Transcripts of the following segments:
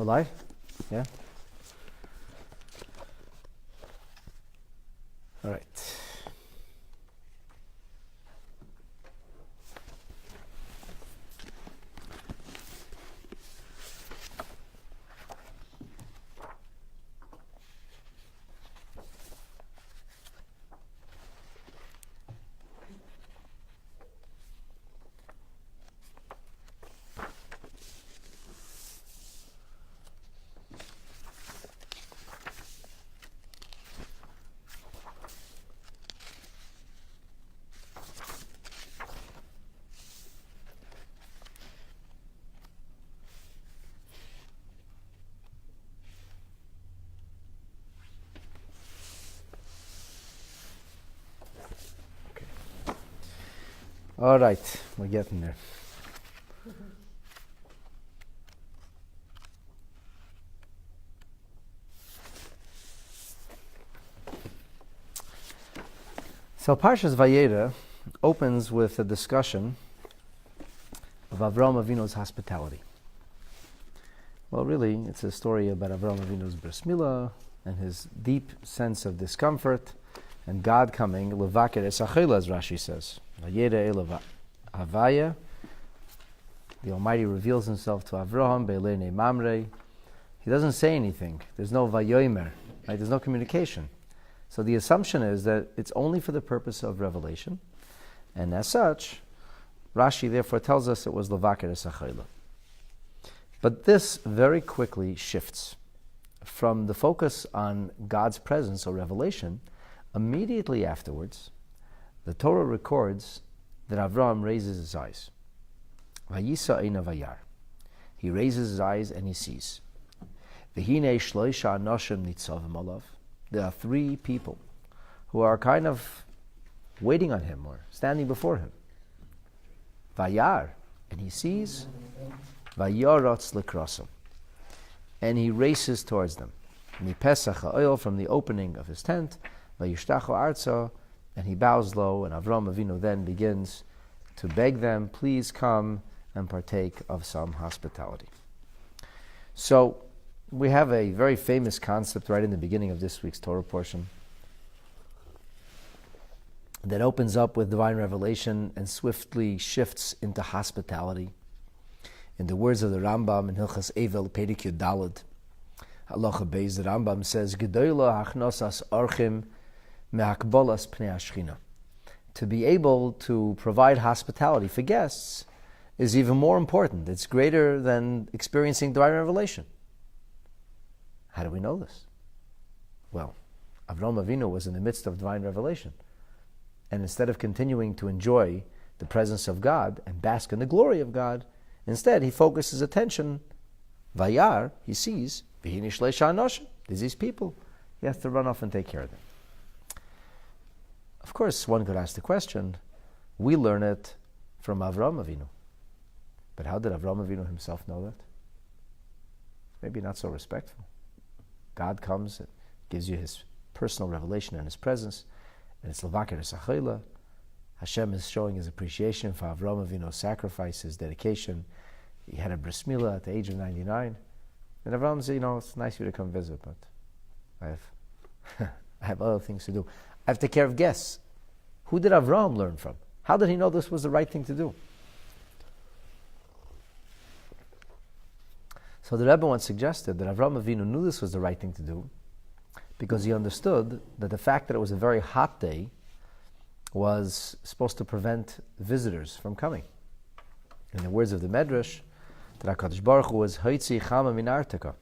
We're live? Yeah? All right. All right, we're getting there. So Parshas Vayera opens with a discussion of Avraham Avinu's hospitality. Well, really, it's a story about Avraham Avinu's bris milah and his deep sense of discomfort, and God coming, levaker es hachila, as Rashi says. Vayera elav havaya. The Almighty reveals Himself to Avraham be'elei mamrei. He doesn't say anything. There's no vayomer. Right? There's no communication. So the assumption is that it's only for the purpose of revelation, and as such, Rashi therefore tells us it was levaker es hachila. But this very quickly shifts from the focus on God's presence or revelation. Immediately afterwards, the Torah records that Avraham raises his eyes. Vayisa eina vayar. He raises his eyes and he sees. V'hinei shloisha anoshim nitzavim alav. There are three people who are kind of waiting on him or standing before him. Vayar, and he sees. Vayorotz likrosam, and he races towards them. Mipesach ha'oil, from the opening of his tent. Vayishtacho arza, and he bows low, and Avraham Avinu then begins to beg them, please come and partake of some hospitality. So we have a very famous concept right in the beginning of this week's Torah portion that opens up with divine revelation and swiftly shifts into hospitality. In the words of the Rambam in Hilchas Evel, Perek Yud Daled, Halacha Beis, the Rambam says, Gedoyla hachnosas orchim me'akbolas pnei hashchina. To be able to provide hospitality for guests is even more important. It's greater than experiencing divine revelation. How do we know this? Well, Avraham Avinu was in the midst of divine revelation. And instead of continuing to enjoy the presence of God and bask in the glory of God, instead he focuses attention. Vayar, he sees, v'hinei shleisha anoshim. There's these people. He has to run off and take care of them. Of course, one could ask the question, we learn it from Avraham Avinu. But how did Avraham Avinu himself know that? Maybe not so respectful. God comes and gives you His personal revelation and His presence, and it's levaker es hachila. Hashem is showing His appreciation for Avraham Avinu's sacrifice, his dedication. He had a bris milah at the age of 99. And Avraham said, it's nice of you to come visit, but I have other things to do. I have to take care of guests. Who did Avraham learn from? How did he know this was the right thing to do? So the Rebbe once suggested that Avraham Avinu knew this was the right thing to do because he understood that the fact that it was a very hot day was supposed to prevent visitors from coming. In the words of the Medrash, that HaKadosh Baruch Hu was Haitzi Chama Min Artika,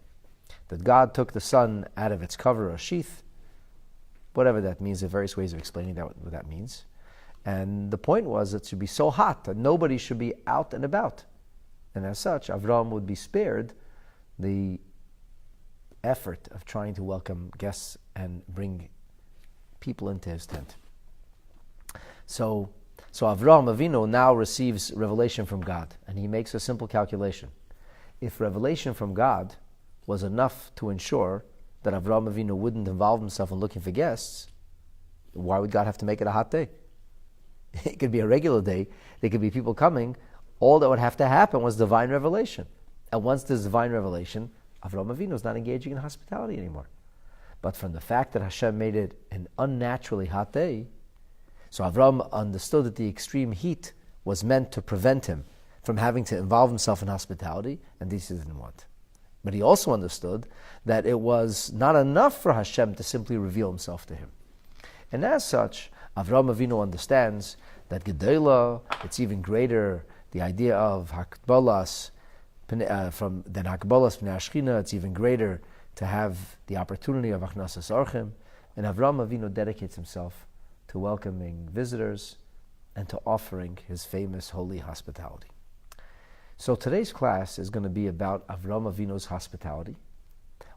that God took the sun out of its cover or sheath, whatever that means. There are various ways of explaining that, what that means. And the point was it should be so hot that nobody should be out and about. And as such, Avraham would be spared the effort of trying to welcome guests and bring people into his tent. So Avraham Avinu now receives revelation from God, and he makes a simple calculation. If revelation from God was enough to ensure that Avraham Avinu wouldn't involve himself in looking for guests, why would God have to make it a hot day? It could be a regular day. There could be people coming. All that would have to happen was divine revelation. And once there's divine revelation, Avraham Avinu is not engaging in hospitality anymore. But from the fact that Hashem made it an unnaturally hot day, so Avraham understood that the extreme heat was meant to prevent him from having to involve himself in hospitality, and this he didn't want. But he also understood that it was not enough for Hashem to simply reveal himself to him. And as such, Avraham Avinu understands that Gedolah, it's even greater, the idea of Hakbalas, than Hakbalas Pnei Ashchina, it's even greater to have the opportunity of Achnasas Orchim. And Avraham Avinu dedicates himself to welcoming visitors and to offering his famous holy hospitality. So today's class is going to be about Avraham Avinu's hospitality,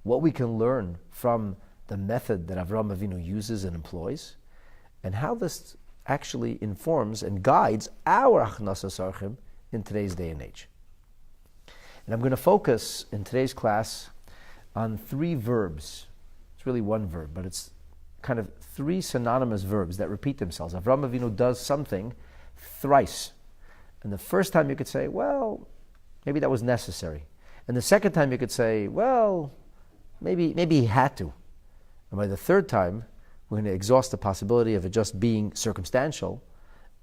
what we can learn from the method that Avraham Avinu uses and employs, and how this actually informs and guides our Achnasas Orchim in today's day and age. And I'm going to focus in today's class on 3 verbs. It's really one verb, but it's kind of 3 synonymous verbs that repeat themselves. Avraham Avinu does something thrice. And the first time you could say, well, maybe that was necessary. And the second time you could say, well, maybe he had to. And by the third time, we're going to exhaust the possibility of it just being circumstantial,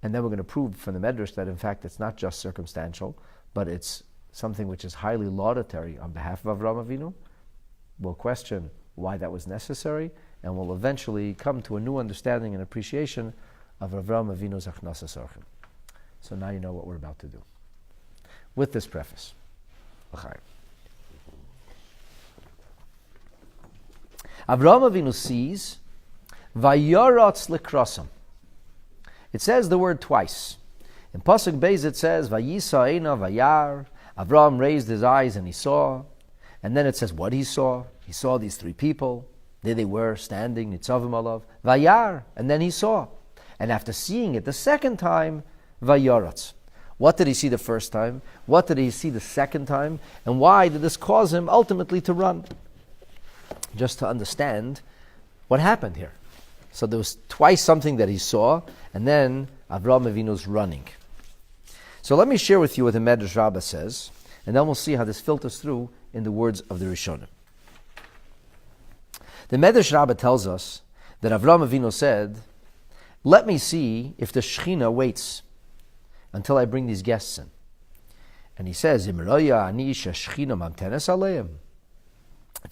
and then we're going to prove from the Medrash that in fact it's not just circumstantial, but it's something which is highly laudatory on behalf of Avraham Avinu. We'll question why that was necessary, and we'll eventually come to a new understanding and appreciation of Avraham Avinu's Achnasas Orchim. So now you know what we're about to do. With this preface, Avraham Avinu sees Vayorotz likrosam. It says the word twice. In Pasuk Beis it says Vayisa Eina Vayar. Avraham raised his eyes and he saw. And then it says what he saw. He saw these 3 people. There they were standing, Nitzavim Alav. Vayar. And then he saw. And after seeing it the second time, Vayorotz. What did he see the first time? What did he see the second time? And why did this cause him ultimately to run? Just to understand what happened here. So there was twice something that he saw, and then Avraham Avinu's running. So let me share with you what the Medrash Rabbah says, and then we'll see how this filters through in the words of the Rishonim. The Medrash Rabbah tells us that Avraham Avinu said, let me see if the Shechina waits until I bring these guests in. And he says, if I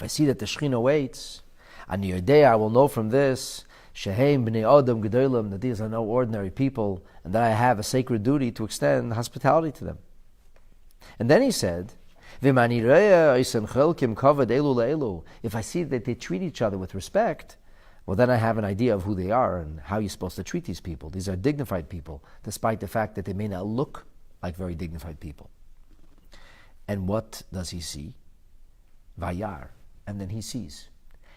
see that the Shechina waits, I will know from this that these are no ordinary people, and that I have a sacred duty to extend hospitality to them. And then he said, if I see that they treat each other with respect, well, then I have an idea of who they are and how you're supposed to treat these people. These are dignified people, despite the fact that they may not look like very dignified people. And what does he see? Vayar. And then he sees.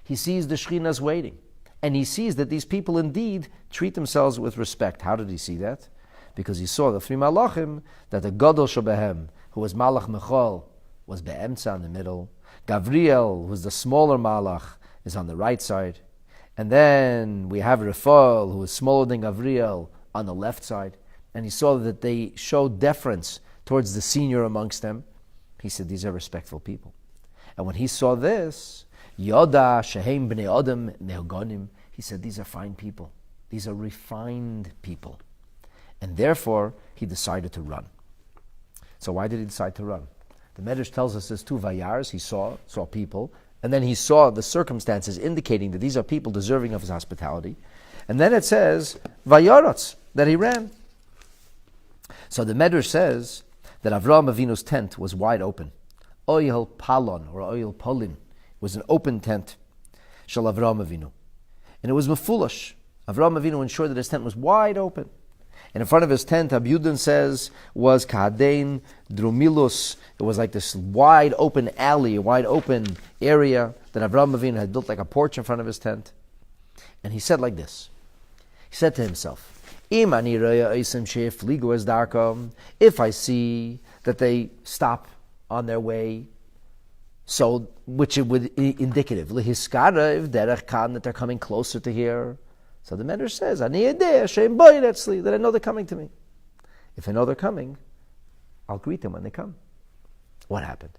He sees the Shechina's waiting. And he sees that these people indeed treat themselves with respect. How did he see that? Because he saw the 3 malachim, that the Gadol Shebehem, who was Malach Mechol, was Be'emtza in the middle. Gavriel, who was the smaller Malach, is on the right side. And then we have Raphael, who is smaller than Gavriel, on the left side. And he saw that they showed deference towards the senior amongst them. He said, these are respectful people. And when he saw this, Yoda Shehem Bnei Adam Neogonim, he said, these are fine people. These are refined people. And therefore, he decided to run. So why did he decide to run? The Medrash tells us there's 2 vayars. He saw people, and then he saw the circumstances indicating that these are people deserving of his hospitality. And then it says, Vayorotz, that he ran. So the Medrash says that Avraham Avinu's tent was wide open. Oyel Palon, or Oyel Polin, was an open tent. Shal Avraham Avinu. And it was mefulash. Avraham Avinu ensured that his tent was wide open. And in front of his tent, Abiyudin says, was Kahadein Drumilus. It was like this wide open alley, a wide open area that Avraham Avinu had built like a porch in front of his tent. And he said like this. He said to himself, if I see that they stop on their way, so which it would indicative, that they're coming closer to here. So the Medrash says, that I know they're coming to me. If I know they're coming, I'll greet them when they come. What happened?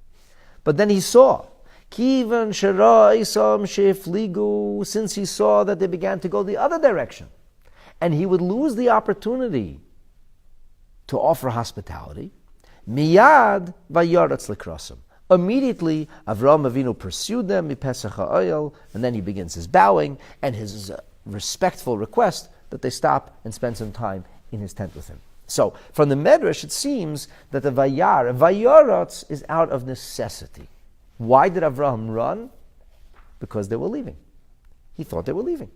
But then he saw, Kivan shera isam shefligu, since he saw that they began to go the other direction, and he would lose the opportunity to offer hospitality. Miyad vayaratz lekrasam. Immediately, Avraham Avinu pursued them, mipesach ha'oil, and then he begins his bowing and his respectful request that they stop and spend some time in his tent with him. So, from the Medrash, it seems that the vayaratz is out of necessity. Why did Avraham run? Because they were leaving. He thought they were leaving.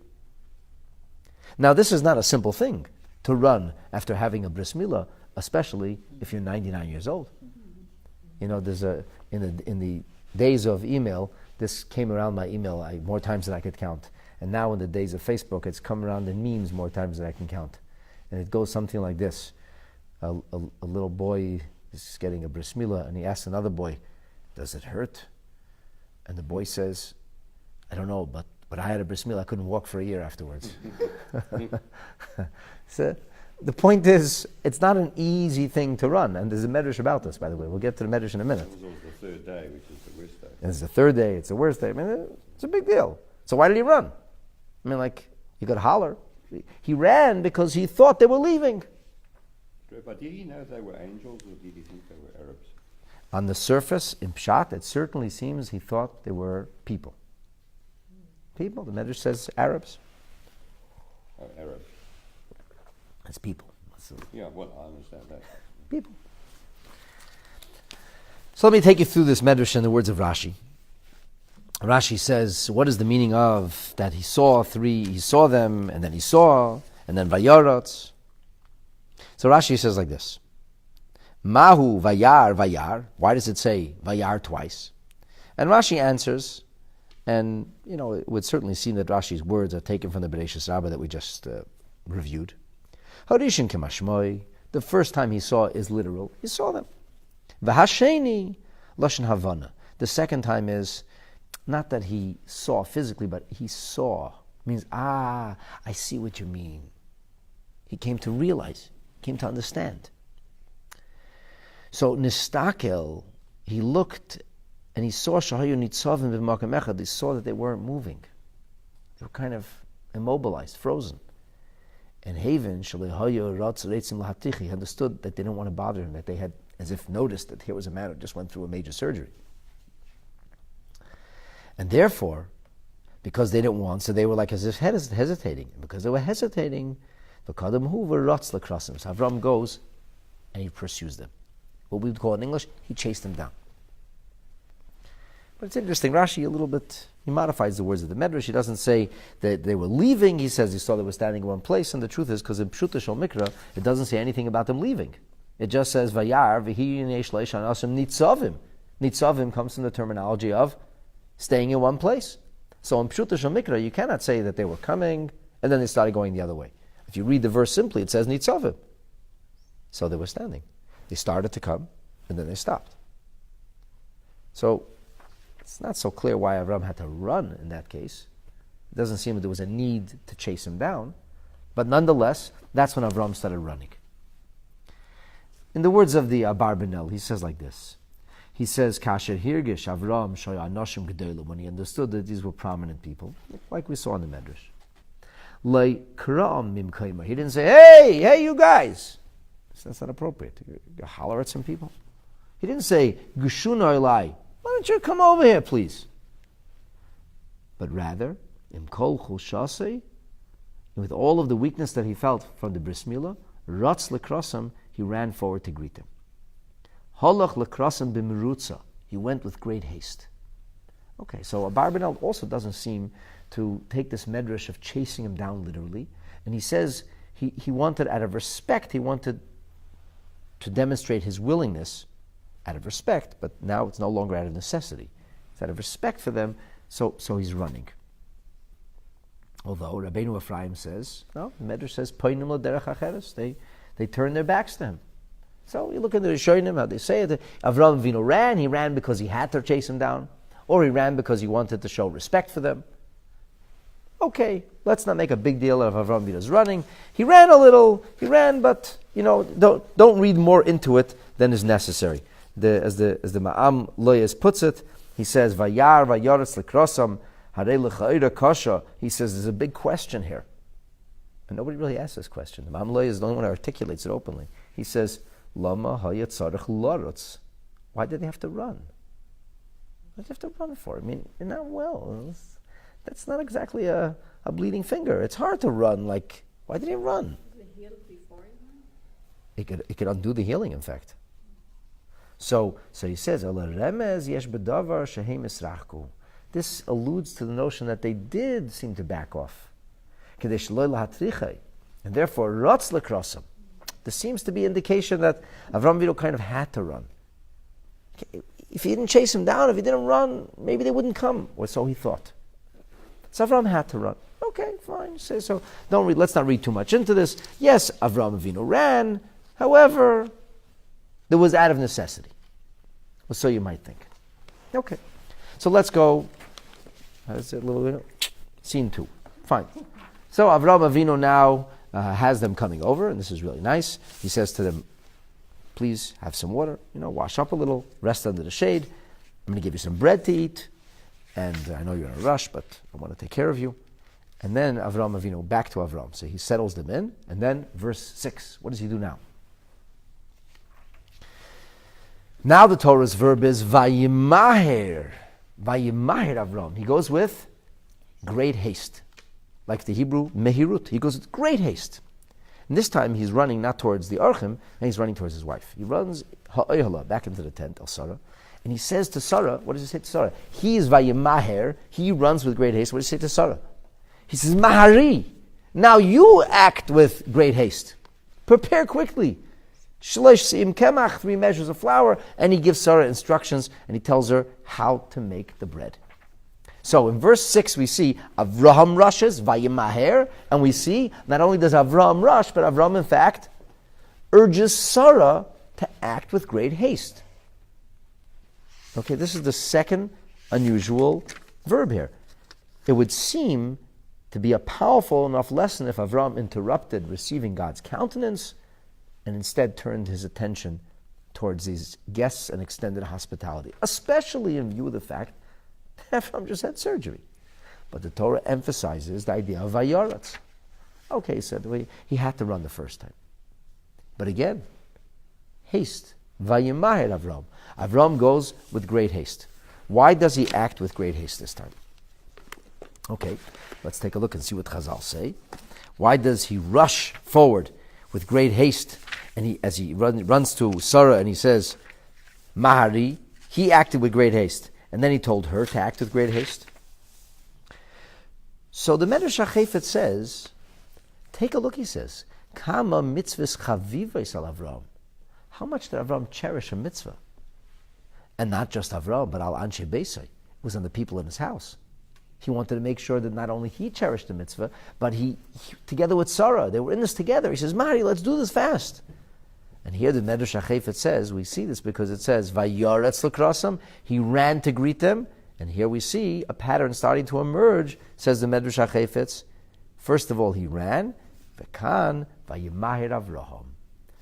Now, this is not a simple thing to run after having a bris milah, especially if you're 99 years old. You know, there's in the days of email, this came around my email more times than I could count. And now in the days of Facebook, it's come around in memes more times than I can count. And it goes something like this. A little boy is getting a bris milah, and he asks another boy, does it hurt? And the boy says, I don't know, but I had a bris milah, I couldn't walk for a year afterwards. So the point is, it's not an easy thing to run. And there's a medrash about this, by the way. We'll get to the medrash in a minute. It was the third day, which is the worst day. And it's the third day, it's the worst day. I mean, it's a big deal. So why did he run? I mean, like, you could holler. He ran because he thought they were leaving. But did he know they were angels, or did he think they were Arabs? On the surface, in Pshat, it certainly seems he thought they were people. People, the Medrash says Arabs. Oh, Arabs. It's people. Yeah, well, I understand that. People. So let me take you through this Medrash in the words of Rashi. Rashi says, what is the meaning of that he saw them, and then Vayaratz. So Rashi says like this. Mahu Vayar. Why does it say Vayar twice? And Rashi answers, and it would certainly seem that Rashi's words are taken from the Bereshis Rabbah that we just reviewed. Harishin Kemashmoi, the first time he saw is literal. He saw them. V'hasheni Lashon Havana. The second time is not that he saw physically, but he saw. Means, I see what you mean. He came to realize, came to understand. So Nistakel, he looked and he saw Shahayu Nitzavim b'Makom Echad. He saw that they weren't moving. They were kind of immobilized, frozen. And Haven, Shalehayu Ratz Reitzim Lahatichi, he understood that they didn't want to bother him, that they had as if noticed that here was a man who just went through a major surgery. And therefore, because they didn't want, so they were like as if hesitating. And because they were hesitating, so Avram goes and he pursues them. What we would call in English, he chased them down. But it's interesting, Rashi he modifies the words of the Medrash. He doesn't say that they were leaving, he says he saw they were standing in one place, and the truth is, because in Pshuta Shel Mikra, it doesn't say anything about them leaving. It just says, Vayar, V'hi Yesh Leishan Asim Nitzavim. Nitzavim comes from the terminology of staying in one place. So in Pshuta Shel Mikra, you cannot say that they were coming, and then they started going the other way. If you read the verse simply, it says Nitzavim. So they were standing. They started to come, and then they stopped. So it's not so clear why Avram had to run in that case. It doesn't seem that there was a need to chase him down. But nonetheless, that's when Avram started running. In the words of the Abarbanel, he says like this. He says, Kasher Hirgish Avram Shoya Anoshim Gedolim, when he understood that these were prominent people, like we saw in the Medrash. Lei Kram Mimkaima. He didn't say, hey, you guys. That's not appropriate. You holler at some people. He didn't say, Gushuna Elai. Why don't you come over here, please? But rather, Imkol Chushasei, with all of the weakness that he felt from the bris milah, Ratz Lekrasam, he ran forward to greet them. Holach Lekrasam b'merutza, he went with great haste. Okay, so Abarbanel also doesn't seem to take this medrash of chasing him down literally, and he says he wanted, out of respect, he wanted to demonstrate his willingness out of respect, but now it's no longer out of necessity. It's out of respect for them, so he's running. Although Rabbeinu Ephraim says, no, the Medrash says, Poinim lo derech acheres, they turn their backs to him. So you look at the Rishonim, how they say it. Avram Avinu ran, he ran because he had to chase him down, or he ran because he wanted to show respect for them. Okay, let's not make a big deal of Avram Avinu's running. He ran a little, but don't read more into it than is necessary. As the Ma'am Loyes puts it, He says, Vayar vayoretz lekrosam harei l'cha'ira kasha. He says there's a big question here. And nobody really asks this question. The Mamloi is the only one who articulates it openly. He says, Lama hayat tzarech larutz. Why did they have to run? What did they have to run for? I mean, you're not well. That's not exactly a bleeding finger. It's hard to run. Like, why did he run? It could undo the healing, in fact. So he says, this alludes to the notion that they did seem to back off. And therefore, rotz lekrosam. There seems to be indication that Avram Avinu kind of had to run. If he didn't chase him down, if he didn't run, maybe they wouldn't come, or so he thought. So Avram had to run. Okay, fine. So let's not read too much into this. Yes, Avram Avinu ran. However, there was out of necessity. Or so you might think. Okay. So let's go. That's a little bit. Scene 2. Fine. So Avram Avinu now has them coming over, and this is really nice. He says to them, please have some water, wash up a little, rest under the shade. I'm going to give you some bread to eat, and I know you're in a rush, but I want to take care of you. And then Avram Avinu, back to Avram. So he settles them in, and then verse 6, what does he do now? Now the Torah's verb is Vayimaher. Vayimaher Avram. He goes with great haste. Like the Hebrew, mehirut. He goes with great haste. And this time he's running not towards the Archim, and he's running towards his wife. He runs ha'oyhala, back into the tent, El Sarah. And he says to Sarah, what does he say to Sarah? He is Vayimaher. He runs with great haste. What does he say to Sarah? He says, Mahari. Now you act with great haste. Prepare quickly. Shlesh si'im kemach, 3 measures of flour, and he gives Sarah instructions, and he tells her how to make the bread. So in verse 6 we see Avraham rushes, Vayimaher, and we see not only does Avraham rush, but Avraham in fact urges Sarah to act with great haste. Okay, this is the second unusual verb here. It would seem to be a powerful enough lesson if Avraham interrupted receiving God's countenance and instead turned his attention towards these guests and extended hospitality, especially in view of the fact that Avraham just had surgery. But the Torah emphasizes the idea of vayoretz. Okay, he said he had to run the first time. But again, haste. Vayimaher Avram. Avram goes with great haste. Why does he act with great haste this time? Okay, let's take a look and see what Chazal say. Why does he rush forward with great haste? And as he runs to Sarah and he says, Mahari, he acted with great haste. And then he told her to act with great haste. So the Medrash HaChefetz says, take a look, he says, Kama mitzvahs chavivos al Avram. How much did Avram cherish a mitzvah? And not just Avram, but al anshe beisai. It was on the people in his house. He wanted to make sure that not only he cherished the mitzvah, but he together with Sarah, they were in this together. He says, Mari, let's do this fast. And here the Medrash HaChefetz says, we see this because it says, Vayoretz l'krasam, he ran to greet them. And here we see a pattern starting to emerge, says the Medrash HaChefetz. First of all, he ran, V'kan Vayimaher Avraham.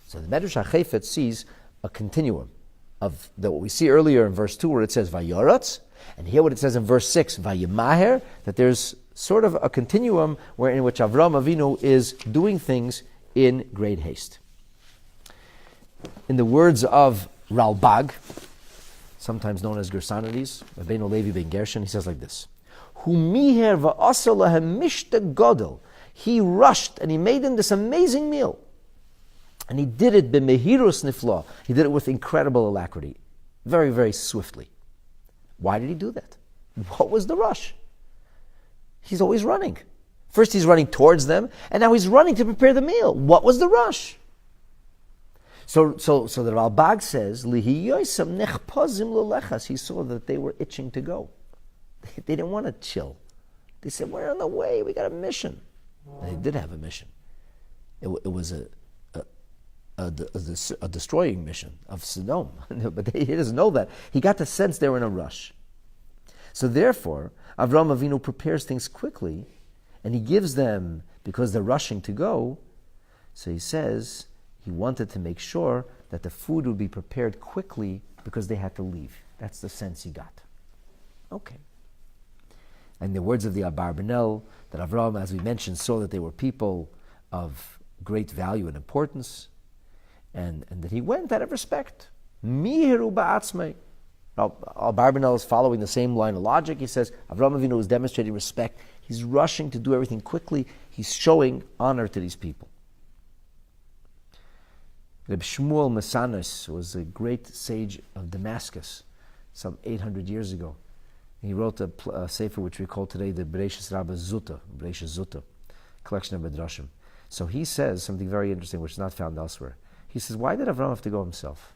So the Medrash HaChefetz sees a continuum of what we see earlier in verse 2 where it says Vayoretz, and here what it says in verse 6, Vayimaher, that there's sort of a continuum in which Avram Avinu is doing things in great haste. In the words of Ralbag, sometimes known as Gersonides, Rabbeinu Levi ben Gershon, he says like this: Humiher va'asa lahem mishta godel. He rushed and he made them this amazing meal. And he did it b'mehirus nifla. He did it with incredible alacrity, very, very swiftly. Why did he do that? What was the rush? He's always running. First he's running towards them, and now he's running to prepare the meal. What was the rush? So the Ralbag says, Lihiyoisam nechpozim lelechas. He saw that they were itching to go. They didn't want to chill. They said, we're on the way, we got a mission. And they did have a mission. It was a destroying mission of Sodom. But he doesn't know that. He got the sense they were in a rush. So therefore, Avram Avinu prepares things quickly, and he gives them, because they're rushing to go, so he says he wanted to make sure that the food would be prepared quickly because they had to leave. That's the sense he got. Okay. And the words of the Abarbanel, that Avraham, as we mentioned, saw that they were people of great value and importance, and that he went out of respect. Mihiru ba'atzmei. Now, Abarbanel is following the same line of logic. He says, Avraham Avinu is demonstrating respect. He's rushing to do everything quickly. He's showing honor to these people. Reb Shmuel Mesanos was a great sage of Damascus, some 800 years ago. He wrote a sefer which we call today the Bereshis Rabbah Zuta, collection of Midrashim. So he says something very interesting which is not found elsewhere. He says, why did Avraham have to go himself?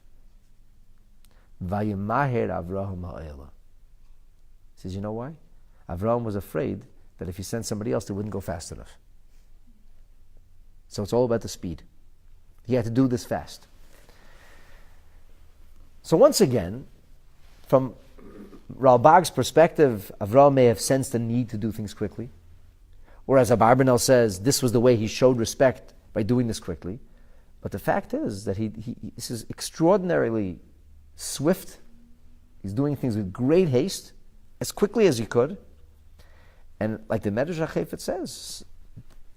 Vayimaher Avraham ha'ela. He says, you know why? Avraham was afraid that if he sent somebody else, they wouldn't go fast enough. So it's all about the speed. He had to do this fast. So once again, from Ralbag's perspective, Avraham may have sensed the need to do things quickly. Or as Abarbanel says, this was the way he showed respect by doing this quickly. But the fact is that this is extraordinarily swift. He's doing things with great haste, as quickly as he could. And like the Medrash HaChefetz says,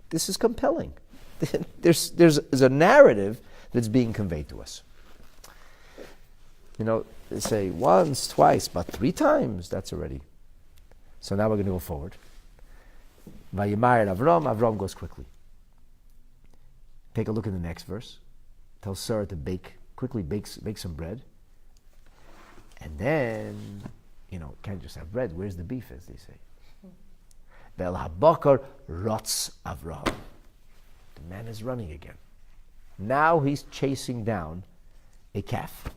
this is compelling. There's a narrative that's being conveyed to us. You know, they say once, twice, but 3 times, that's already. So now we're going to go forward. Vayimar Avram goes quickly. Take a look at the next verse. Tells Sarah to quickly bake some bread. And then, can't just have bread. Where's the beef, as they say? Vel habakar rotz Avraham. The man is running again. Now he's chasing down a calf.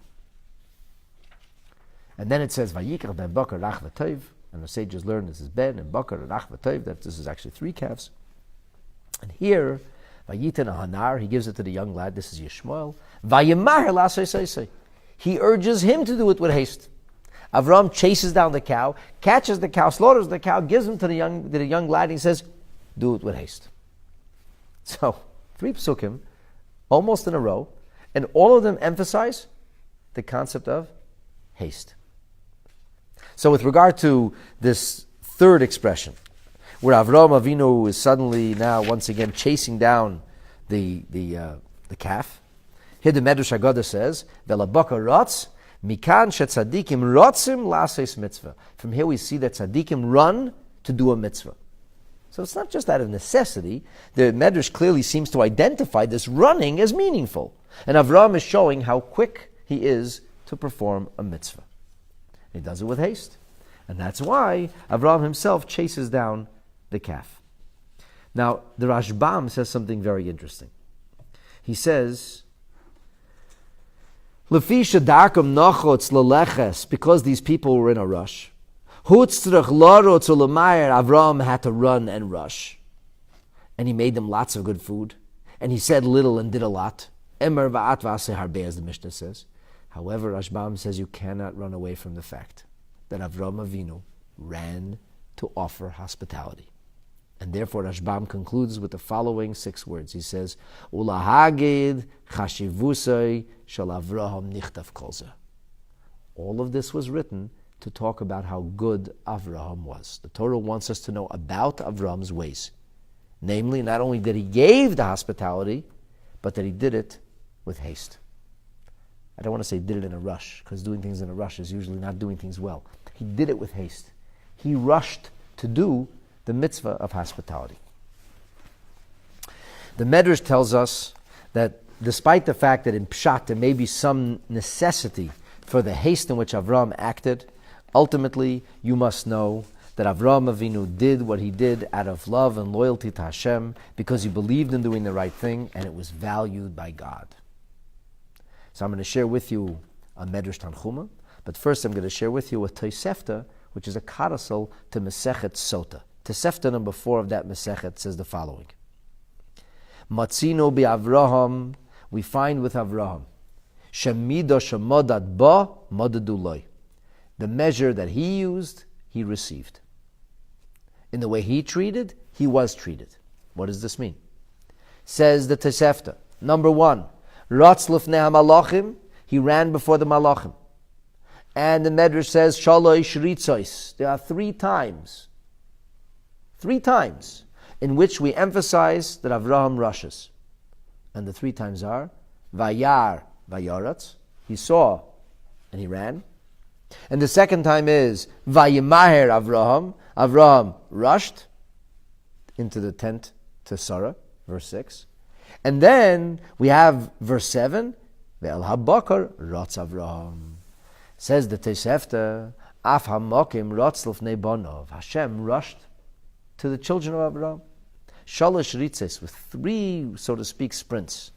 And then it says, Vayikach ben bakar rach v'toiv. And the sages learn this is ben and bakar rach v'toiv, that this is actually 3 calves. And here, Vayitan hanar, he gives it to the young lad, this is Yishmael. Vayimar lasei. He urges him to do it with haste. Avram chases down the cow, catches the cow, slaughters the cow, gives him to the young lad, and he says, do it with haste. So, 3 psukim, almost in a row, and all of them emphasize the concept of haste. So with regard to this third expression, where Avraham Avinu is suddenly now once again chasing down the calf, here the Medrash Haggadah says, "Velabaka rotz mikan shetzadikim rotzim lases mitzvah." From here we see that tzadikim run to do a mitzvah. So it's not just out of necessity. The Medrash clearly seems to identify this running as meaningful, and Avraham is showing how quick he is to perform a mitzvah. He does it with haste, and that's why Avraham himself chases down the calf. Now, the Rashbam says something very interesting. He says, "Lefi shedarkom nochotz leleches," because these people were in a rush. Hutzrach larotz ulemayer, Avraham had to run and rush, and he made them lots of good food, and he said little and did a lot. Emer va'at v'aseh harbe, as the Mishnah says. However, Rashbam says you cannot run away from the fact that Avraham Avinu ran to offer hospitality. And therefore Rashbam concludes with the following 6 words. He says, Ulahagid chashivusay shel Avraham nichtav kolzeh. All of this was written to talk about how good Avraham was. The Torah wants us to know about Avraham's ways. Namely, not only that he gave the hospitality, but that he did it with haste. I don't want to say did it in a rush, because doing things in a rush is usually not doing things well. He did it with haste. He rushed to do the mitzvah of hospitality. The Medrash tells us that despite the fact that in Pshat there may be some necessity for the haste in which Avraham acted, ultimately you must know that Avraham Avinu did what he did out of love and loyalty to Hashem because he believed in doing the right thing and it was valued by God. So I'm going to share with you a Medrash Tanchuma, but first I'm going to share with you a Tosefta, which is a codicil to Masechet Sota. Tosefta number 4 of that Masechet says the following. Matzino bi Avraham, we find with Avraham, Shemido shemodat ba modadu loy. The measure that he used, he received. In the way he treated, he was treated. What does this mean? Says the Tosefta, number 1, Ratz lifnei malachim, he ran before the malachim. And the Medrash says, Shalosh Ritzos. There are 3 times in which we emphasize that Avraham rushes. And the 3 times are, Vayar, Vayoratz. He saw and he ran. And the second time is, Vayimaher Avraham. Avraham rushed into the tent to Sarah, verse 6. And then we have verse 7, Ve'el habakar rotz Avraham. Says the Tosefta, Af hamokim rotz l'fnei bonov. Hashem rushed to the children of Avraham. Shalosh ritzes, with 3, so to speak, sprints.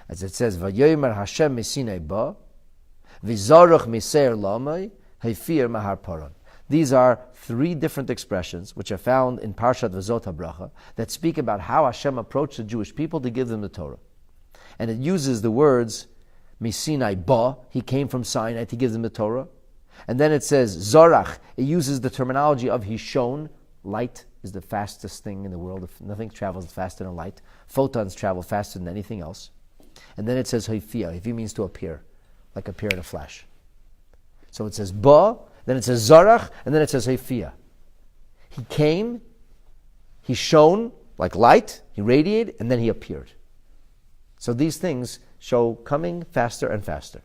As it says, Vayomer Hashem misinei ba, v'zaruch miseir lamai, hefir mahar paran. These are 3 different expressions which are found in Parshat Vazot HaBracha that speak about how Hashem approached the Jewish people to give them the Torah. And it uses the words, Misinai ba, he came from Sinai to give them the Torah. And then it says, Zorach, it uses the terminology of he's shown. Light is the fastest thing in the world. If nothing travels faster than light. Photons travel faster than anything else. And then it says, Haifia. Haifia means to appear, like appear in a flash. So it says ba, then it says Zarach, and then it says Haifia. He came, he shone like light, he radiated, and then he appeared. So these things show coming faster and faster.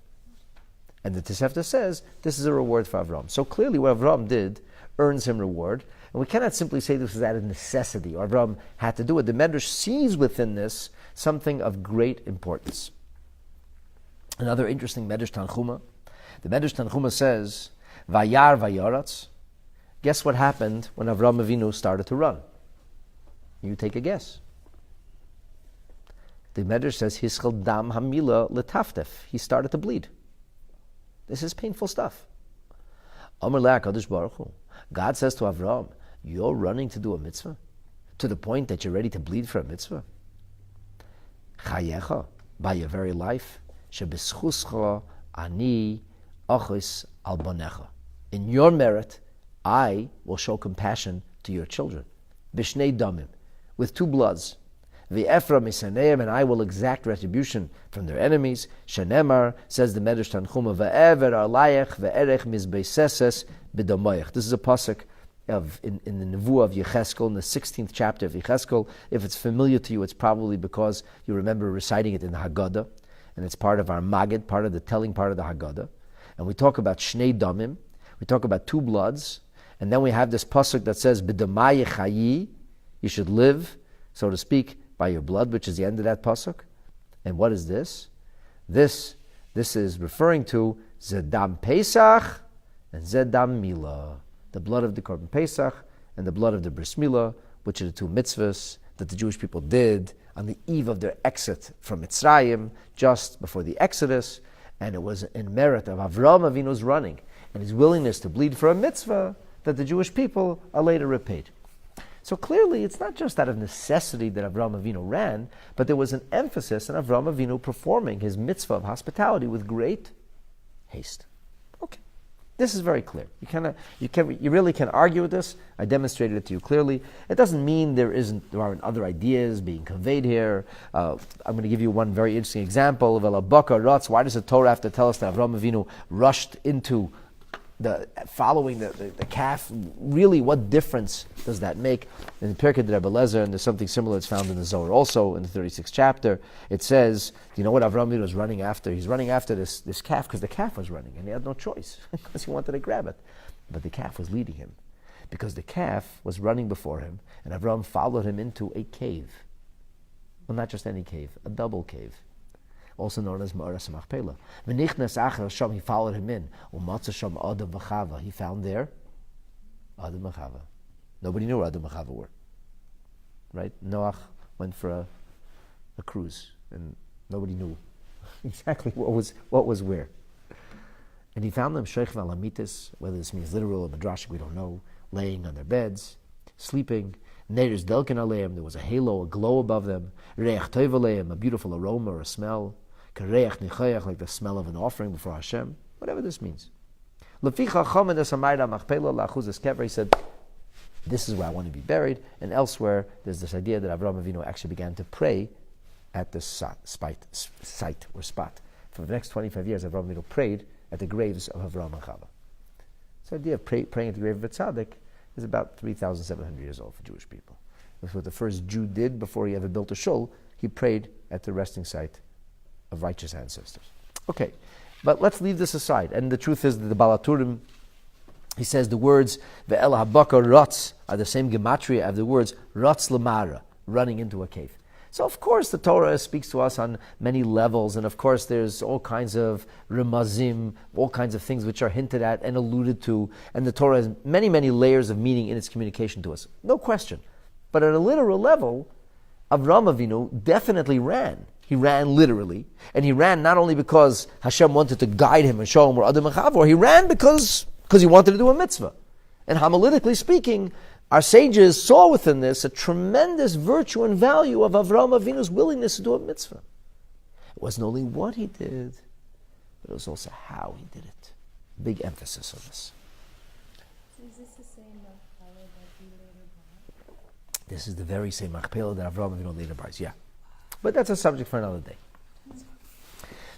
And the Tosefta says this is a reward for Avram. So clearly what Avram did earns him reward. And we cannot simply say this was out of necessity, or Avram had to do it. The Medrash sees within this something of great importance. Another interesting Medrash Tanchuma. The Medrash Tanchuma says, Vayar Vayoratz. Guess what happened when Avram Avinu started to run? You take a guess. The Medrash says, Hischel dam hamila letaftef. He started to bleed. This is painful stuff. Amar le'akadosh baruch hu. God says to Avram, you're running to do a mitzvah? To the point that you're ready to bleed for a mitzvah? Chayecha, by your very life, shebeschuscha ani achis al bonecha. In your merit, I will show compassion to your children. Bishnei damim, with 2 bloods. V'efra misaneim, and I will exact retribution from their enemies. Shenemar, says the Medrash Tanchuma, ve'ever alayech ve'erech mizbeiseses b'damayech. This is a pasuk in the Nevuah of Yecheskel, in the 16th chapter of Yecheskel. If it's familiar to you, it's probably because you remember reciting it in the Haggadah, and it's part of our Magid, part of the telling part of the Haggadah. And we talk about Shnei Damim, we talk about 2 bloods, and then we have this pasuk that says, B'damayech hayi, you should live, so to speak, by your blood, which is the end of that pasuk. And what is this? This is referring to Zedam Pesach and Zedam Milah, the blood of the Korban Pesach and the blood of the Bris Milah, which are the 2 mitzvahs that the Jewish people did on the eve of their exit from Mitzrayim, just before the Exodus. And it was in merit of Avram Avinu's running and his willingness to bleed for a mitzvah that the Jewish people are later repaid. So clearly, it's not just out of necessity that Avram Avinu ran, but there was an emphasis on Avram Avinu performing his mitzvah of hospitality with great haste. Okay, this is very clear. You really can argue with this. I demonstrated it to you clearly. It doesn't mean there aren't other ideas being conveyed here. I'm going to give you one very interesting example of Elabaka Ratz. Why does the Torah have to tell us that Avram Avinu rushed into following the calf? Really, what difference does that make? In the Pirkei Rebbe Lezer, and there's something similar that's found in the Zohar also, in the 36th chapter, it says, you know what Avram Avinu was running after? He's running after this calf because the calf was running, and he had no choice, because he wanted to grab it. But the calf was leading him, because the calf was running before him, and Avram followed him into a cave. Well, not just any cave, a double cave, also known as Ma'aras Machpelah. V'nichnas achar sham, he followed him in. U'matza sham Adam v'Chava, he found there Adam and Chava. Nobody knew where Adam and Chava were. Right? Noach went for a cruise, and nobody knew exactly what was where. And he found them sheich v'alamitis, whether this means literal or midrashic, we don't know, laying on their beds, sleeping. Neiris delkin aleim, there was a halo, a glow above them. Reach toiv aleim, a beautiful aroma or a smell. Kareach nichayach, like the smell of an offering before Hashem. Whatever this means. Leficha chomen es hamayra machpelah la'achuz es kever, he said, this is where I want to be buried. And elsewhere, there's this idea that Avraham Avinu actually began to pray at this site or spot. For the next 25 years, Avraham Avinu prayed at the graves of Avraham and Chava. This idea of praying at the grave of a tzaddik is about 3,700 years old for Jewish people. That's what the first Jew did before he ever built a shul. He prayed at the resting site of righteous ancestors. Okay, but let's leave this aside. And the truth is that the Balaturim, he says the words Ve'el habaka ratz are the same gematria of the words ratz lamara, running into a cave. So of course the Torah speaks to us on many levels, and of course there's all kinds of remazim, all kinds of things which are hinted at and alluded to, and the Torah has many, many layers of meaning in its communication to us. No question. But at a literal level, Avraham Avinu definitely ran. He ran literally, and he ran not only because Hashem wanted to guide him and show him where Adam and Chava were, he ran because he wanted to do a mitzvah. And homiletically speaking, our sages saw within this a tremendous virtue and value of Avraham Avinu's willingness to do a mitzvah. It wasn't only what he did, but it was also how he did it. Big emphasis on this. Is this the same Machpelah that he later bought? This is the very same Machpelah that Avraham Avinu later buys, yeah. But that's a subject for another day.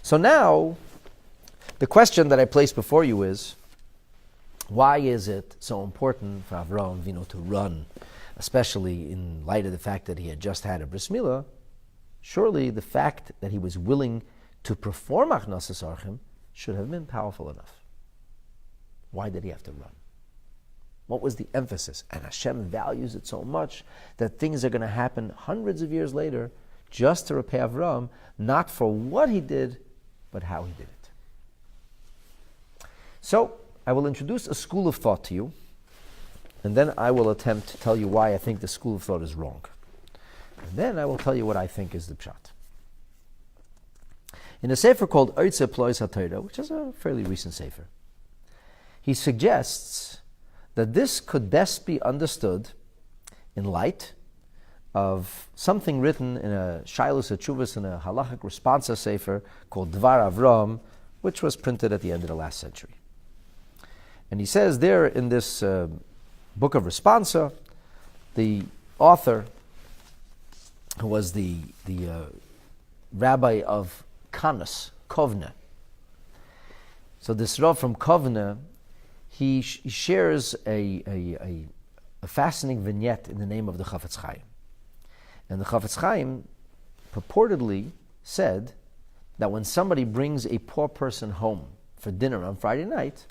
So now, the question that I place before you is, why is it so important for Avraham Avinu to run, especially in light of the fact that he had just had a bris milah? Surely the fact that he was willing to perform achnasas archim should have been powerful enough. Why did he have to run? What was the emphasis? And Hashem values it so much that things are going to happen hundreds of years later just to repay Avraham, not for what he did, but how he did it. So, I will introduce a school of thought to you, and then I will attempt to tell you why I think the school of thought is wrong. And then I will tell you what I think is the pshat. In a sefer called Oitze Plois HaTorah, which is a fairly recent sefer, he suggests that this could best be understood in light of something written in a Shailus HaTshuvas in a halachic responsa sefer called Dvar Avram, which was printed at the end of the last century. And he says there in this book of responsa, the author, who was the rabbi of Kanas, Kovna. So this Rav from Kovna, he shares a fascinating vignette in the name of the Chafetz Chaim. And the Chafetz Chaim purportedly said that when somebody brings a poor person home for dinner on Friday night,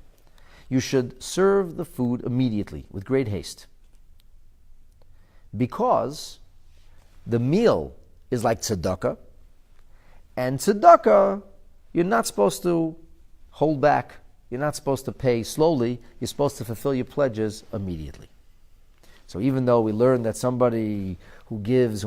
you should serve the food immediately with great haste. Because the meal is like tzedakah, and tzedakah, you're not supposed to hold back. You're not supposed to pay slowly. You're supposed to fulfill your pledges immediately. So even though we learn that somebody who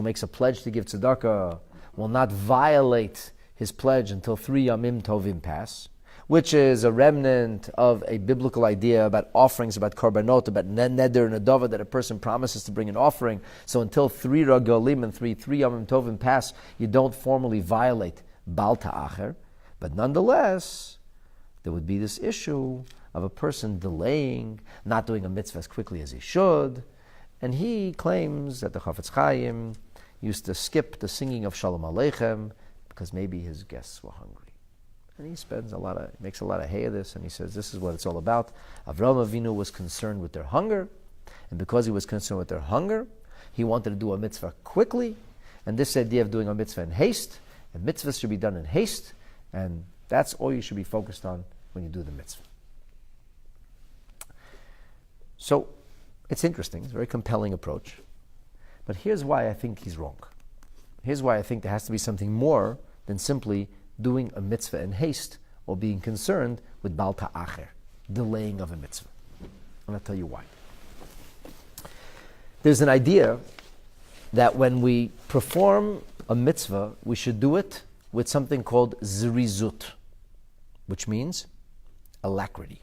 makes a pledge to give tzedakah, will not violate his pledge until 3 Yamim Tovim pass, which is a remnant of a biblical idea about offerings, about korbanot, about neder and adava, that a person promises to bring an offering. So until 3 Regalim and 3 Yamim Tovim pass, you don't formally violate Bal Ta'acher. But nonetheless, there would be this issue of a person delaying, not doing a mitzvah as quickly as he should. And he claims that the Chafetz Chaim used to skip the singing of Shalom Aleichem because maybe his guests were hungry. And he makes a lot of hay of this, and he says this is what it's all about. Avraham Avinu was concerned with their hunger, and because he was concerned with their hunger, he wanted to do a mitzvah quickly, and this idea of doing a mitzvah in haste, and mitzvahs should be done in haste, and that's all you should be focused on when you do the mitzvah. So, it's interesting, it's a very compelling approach, but here's why I think he's wrong. Here's why I think there has to be something more than simply doing a mitzvah in haste or being concerned with Bal Ta'acher, delaying of a mitzvah. And I'll tell you why. There's an idea that when we perform a mitzvah, we should do it with something called zrizut, which means alacrity.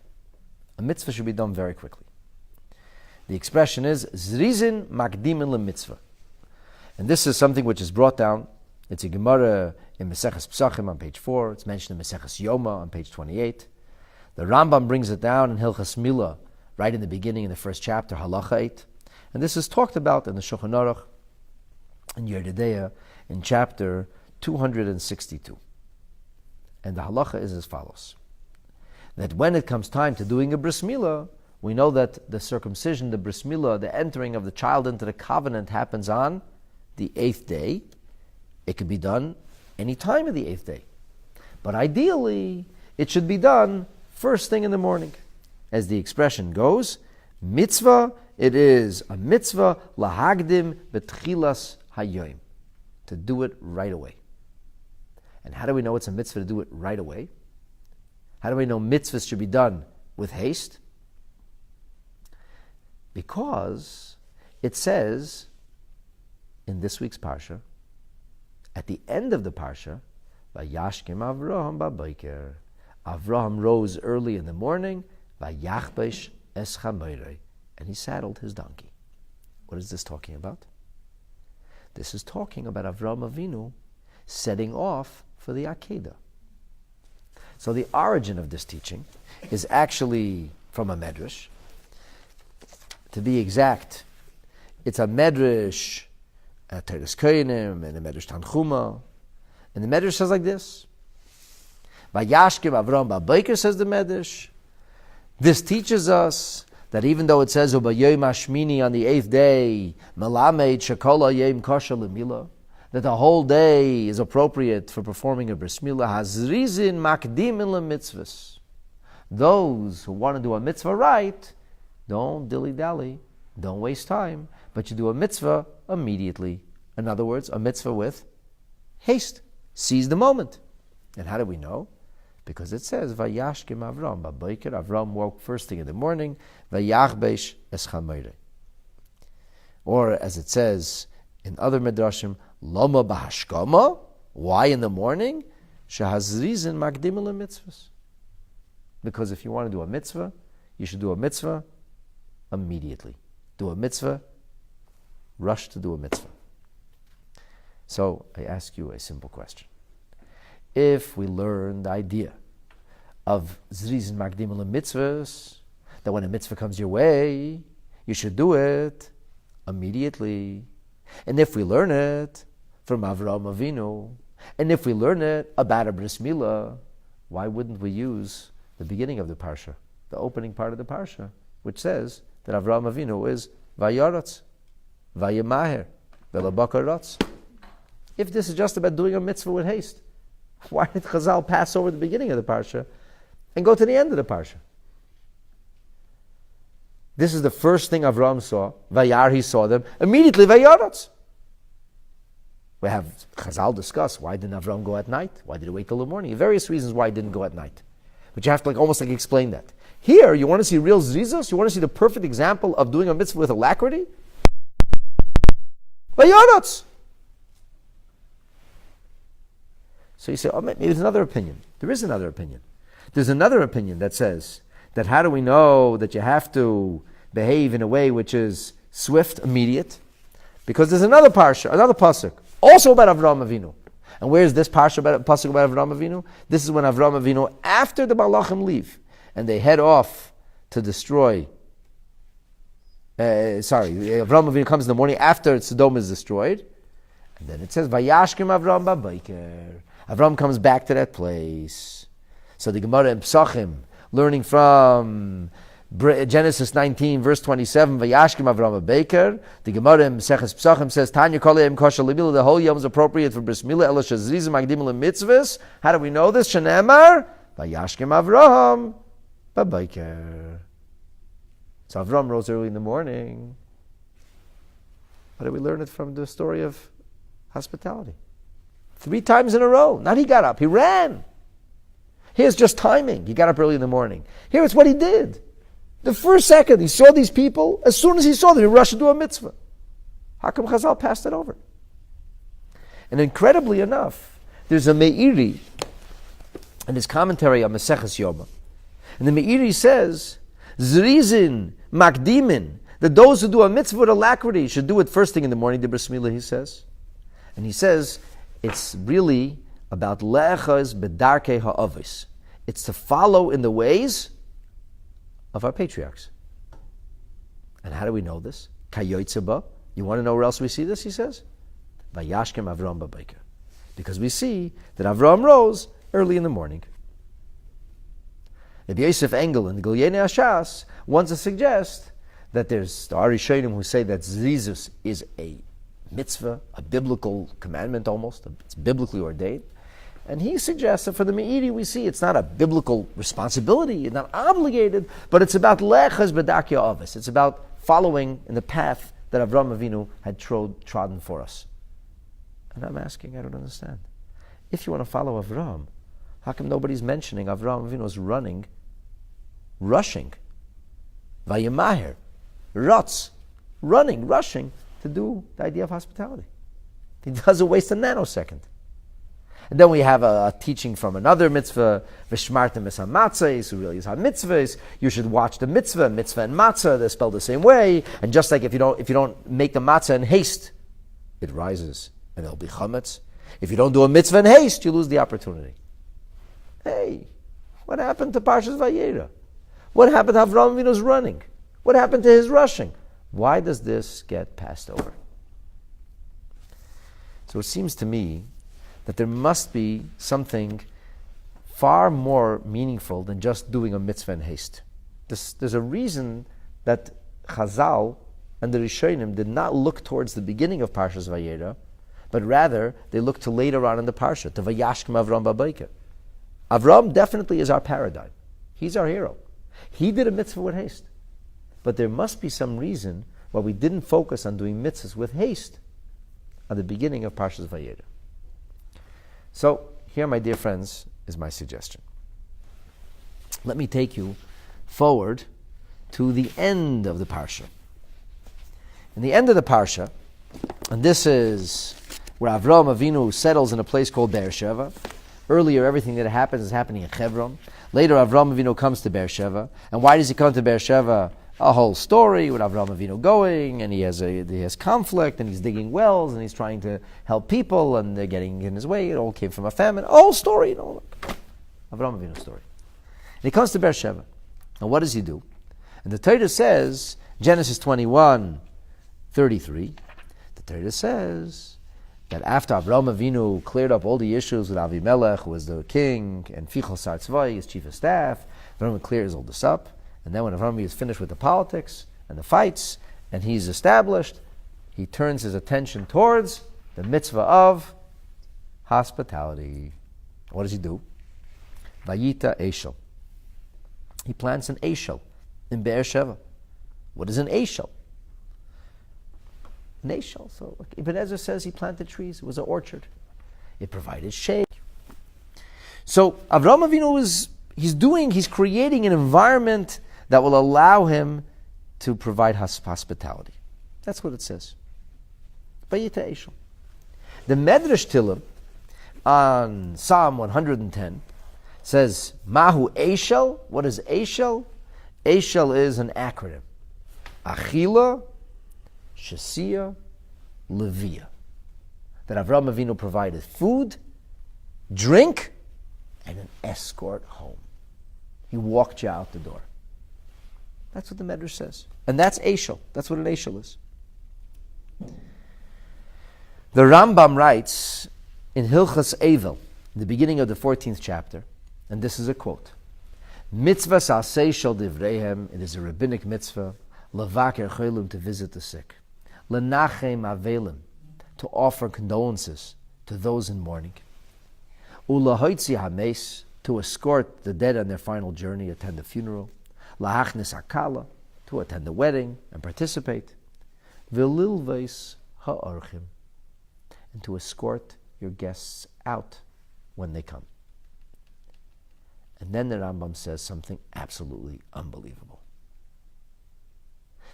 A mitzvah should be done very quickly. The expression is zrizin makdimin le-mitzvah. And this is something which is brought down. It's a Gemara in Meseches Psachim on page 4. It's mentioned in Meseches Yoma on page 28. The Rambam brings it down in Hilchas Milah, right in the beginning, in the first chapter, Halacha 8. And this is talked about in the Shulchan Aruch, in Yerdedeya, in chapter 262. And the halacha is as follows. that when it comes time to doing a bris milah, we know that the circumcision, the bris milah, the entering of the child into the covenant happens on the 8th day. It can be done any time of the 8th day. But ideally, it should be done first thing in the morning. As the expression goes, mitzvah, it is a mitzvah, lahagdim betchilas hayoim, to do it right away. And how do we know it's a mitzvah to do it right away? How do we know mitzvahs should be done with haste? Because it says in this week's parsha, at the end of the parsha, Vayashkim Avraham ba'boker. Avraham rose early in the morning, Vayachbesh es chameirei, and he saddled his donkey. What is this talking about? This is talking about Avraham Avinu setting off for the Akedah. So the origin of this teaching is actually from a medrash. To be exact, it's a medrash, a Teres Koyanim, and a medrash Tanchuma. And the medrash says like this: Vayashkim Avraham ba'boker, says the medrash. This teaches us that even though it says Ubayom Hashmini on the 8th day, Melamed Shekola Yom Kosher Lemila, that the whole day is appropriate for performing a bris milah. Hazrizin makdim lemitzvahs. Those who want to do a mitzvah right, don't dilly-dally, don't waste time, but you do a mitzvah immediately. In other words, a mitzvah with haste. Seize the moment. And how do we know? Because it says, Vayashkim Avram ba'boker. Avram woke first thing in the morning, Vayachbesh es chameirei. Or as it says in other midrashim, Loma b'hashkama. Why in the morning? Shehazrizin makdim lemitzvahs. Because if you want to do a mitzvah, you should do a mitzvah immediately. Do a mitzvah, rush to do a mitzvah. So I ask you a simple question. If we learn the idea of zrizin makdim lemitzvahs, that when a mitzvah comes your way, you should do it immediately. And if we learn it from Avraham Avinu, and if we learn it about a bris milah, why wouldn't we use the beginning of the parsha, the opening part of the parsha, which says that Avraham Avinu is Vayaratz, Vayemaher, Velabakaratz. If this is just about doing a mitzvah with haste, why did Chazal pass over the beginning of the parsha and go to the end of the parsha? This is the first thing Avraham saw. Vayar, he saw them. Immediately, Vayaratz. We have Chazal discuss why didn't Avraham go at night? Why did he wait till the morning? Various reasons why he didn't go at night. But you have to almost explain that. Here, you want to see real zrizos? You want to see the perfect example of doing a mitzvah with alacrity? Vayaratz. So you say, oh, maybe there's another opinion. There is another opinion. There's another opinion that says that how do we know that you have to behave in a way which is swift, immediate? Because there's another parsha, another pasuk, also about Avraham Avinu. And where is this parsha about pasuk about Avraham Avinu? This is when Avraham Avinu, after the Malachim leave, and they head off to destroy. Avraham Avinu comes in the morning after Sodom is destroyed, and then it says Vayashkim Avraham ba'boker. Avraham comes back to that place. So the Gemara in Psachim, learning from Genesis 19, verse 27, Vayashkim Avraham ba'boker. The Gemara in Seches Psachim says, Tanya kol yom kosher lemila, the whole yom is appropriate for bris milah, ela shezrizim magdim lemitzvahs. How do we know this? Shenemar, Vayashkim Avraham ba'boker. So Avraham rose early in the morning. How do we learn it from the story of hospitality? 3 times in a row. Not he got up, he ran. Here's just timing. He got up early in the morning. Here it's what he did. The first second he saw these people, as soon as he saw them, he rushed to do a mitzvah. How come Chazal passed it over? And incredibly enough, there's a Meiri in his commentary on Maseches Yoma. And the Meiri says, Zrizin, Makdimin, that those who do a mitzvah with alacrity should do it first thing in the morning, the bris milah, he says. And he says, it's really about le'echaz bedarkei ha'avos. It's to follow in the ways of our patriarchs. And how do we know this? Kayotzeba. You want to know where else we see this? He says, Vayashkem Avraham ba'boker. Because we see that Avraham rose early in the morning. Rabbi Yosef Engel in the Gilyonei Hashas wants to suggest that there's the Arishonim who say that Zizus is a mitzvah, a biblical commandment almost, it's biblically ordained. And he suggests that for the Meiri we see it's not a biblical responsibility, you're not obligated, but it's about lechas b'darkei avos. It's about following in the path that Avraham Avinu had trodden for us. And I'm asking, I don't understand. If you want to follow Avraham, how come nobody's mentioning Avraham Avinu's rushing, vayimahir, rotz, rushing to do the idea of hospitality? He doesn't waste a nanosecond. And then we have a teaching from another mitzvah, v'shmartem es hamatzos, who really is ha-mitzvahs. You should watch the mitzvah and matzah, they're spelled the same way. And just like if you don't make the matzah in haste, it rises and it'll be chametz. If you don't do a mitzvah in haste, you lose the opportunity. Hey, what happened to Parshas Vayera? What happened to Avraham Avinu's running? What happened to his rushing? Why does this get passed over? So it seems to me that there must be something far more meaningful than just doing a mitzvah in haste. There's a reason that Chazal and the Rishonim did not look towards the beginning of Parshas Vayera, but rather they looked to later on in the Parsha, to Vayashkem Avram Babayke. Avram definitely is our paradigm. He's our hero. He did a mitzvah with haste. But there must be some reason why we didn't focus on doing mitzvahs with haste at the beginning of Parshas Vayera. So, here, my dear friends, is my suggestion. Let me take you forward to the end of the Parsha. In the end of the Parsha, and this is where Avraham Avinu settles in a place called Beersheva. Earlier, everything that happens is happening in Hebron. Later, Avraham Avinu comes to Beersheva. And why does he come to Beersheva? A whole story with Avraham Avinu going, and he has conflict, and he's digging wells, and he's trying to help people, and they're getting in his way. It all came from a famine. A whole story, Avraham Avinu's story. And he comes to Beersheva. And what does he do? And the Torah says, Genesis 21:33, the Torah says that after Avraham Avinu cleared up all the issues with Avimelech, who was the king, and Fichol Sar Tzvai, his chief of staff, Avraham clears all this up. And then when Avraham is finished with the politics and the fights, and he's established, he turns his attention towards the mitzvah of hospitality. What does he do? Vayita Eshel. He plants an Eshel in Beersheva. What is an Eshel? An Eshel. So Ibn Ezra says he planted trees. It was an orchard. It provided shade. So Avraham Avinu he's creating an environment that will allow him to provide hospitality. That's what it says. Vayita Eshel. The Medrash Tillim on Psalm 110 says, Mahu Eshel. What is Eshel? Eshel is an acronym. Achila, Shasiya, Levia. That Avraham Avinu provided food, drink, and an escort home. He walked you out the door. That's what the Medrash says. And that's Eshel. That's what an Eshel is. The Rambam writes in Hilchas Evel, in the beginning of the 14th chapter, and this is a quote, Mitzvah sa'aseh shel divreihem, it is a rabbinic mitzvah, levaker cholim, to visit the sick, lenachem avelim, to offer condolences to those in mourning, ulahoitzi hames, to escort the dead on their final journey, attend the funeral, lahachnis akala, to attend the wedding and participate, v'lilveis ha'orchim, and to escort your guests out when they come. And then the Rambam says something absolutely unbelievable.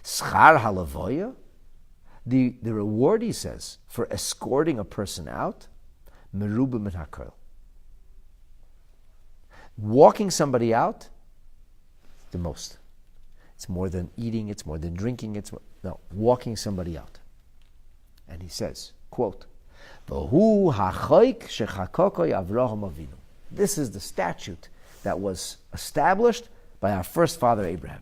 Schar halavoya, the reward, he says, for escorting a person out, meruba min hakol. Walking somebody out, the most. It's more than eating, it's more than drinking, walking somebody out. And he says, quote, V'hu ha'choik shechakokoi Avraham Avinu. This is the statute that was established by our first father Abraham.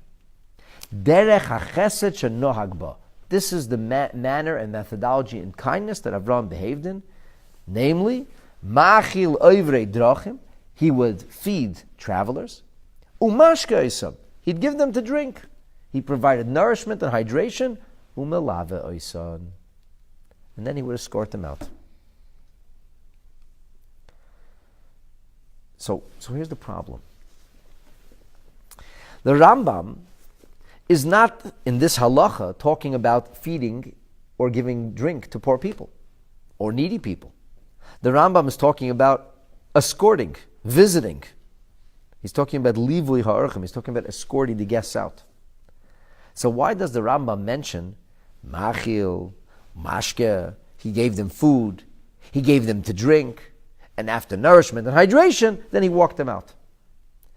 Derech ha'chesed shenohag ba. This is the manner and methodology and kindness that Avraham behaved in. Namely, ma'achil oivrei drachim. He would feed travelers. Umashka oisam. He'd give them to drink. He provided nourishment and hydration. Umelave oisan. And then he would escort them out. So here's the problem. The Rambam is not in this halacha talking about feeding or giving drink to poor people or needy people. The Rambam is talking about escorting, visiting. He's talking about livui ha'orchim. He's talking about escorting the guests out. So why does the Rambam mention machil, mashke? He gave them food, he gave them to drink, and after nourishment and hydration, then he walked them out.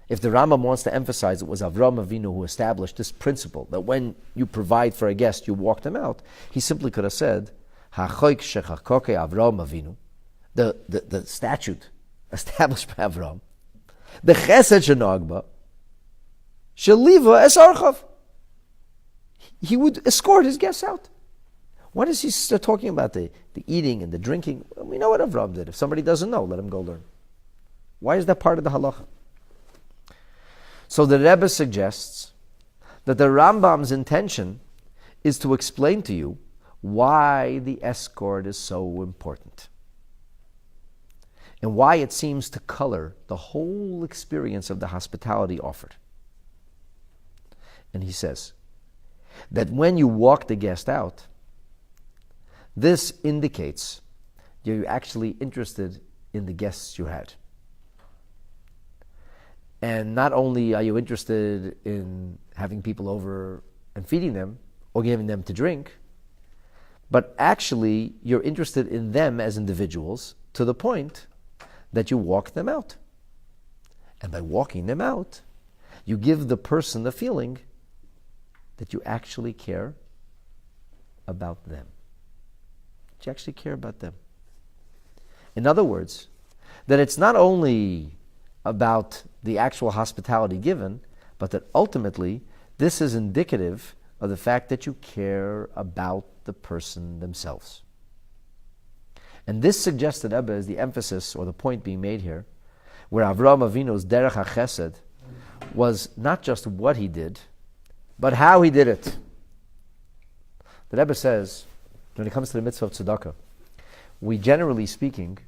If the Rambam wants to emphasize it was Avraham Avinu who established this principle, that when you provide for a guest, you walk them out, he simply could have said, Hachoik shechakoke Avraham Avinu, the statute established by Avraham, the chesed shenagba, sheliva es archav. He would escort his guests out. Why does he start talking about the eating and the drinking? Well, we know what Avraham did. If somebody doesn't know, let him go learn. Why is that part of the halacha? So the Rebbe suggests that the Rambam's intention is to explain to you why the escort is so important and why it seems to color the whole experience of the hospitality offered. And he says that when you walk the guest out, this indicates you're actually interested in the guests you had. And not only are you interested in having people over and feeding them or giving them to drink, but actually you're interested in them as individuals to the point that you walk them out. And by walking them out, you give the person the feeling that you actually care about them. You actually care about them. In other words, that it's not only about the actual hospitality given, but that ultimately this is indicative of the fact that you care about the person themselves. And this suggested Ebbe is the emphasis or the point being made here, where Avraham Avinu's derech HaChesed was not just what he did, but how he did it. The Rebbe says, when it comes to the mitzvah of tzedakah, we generally speaking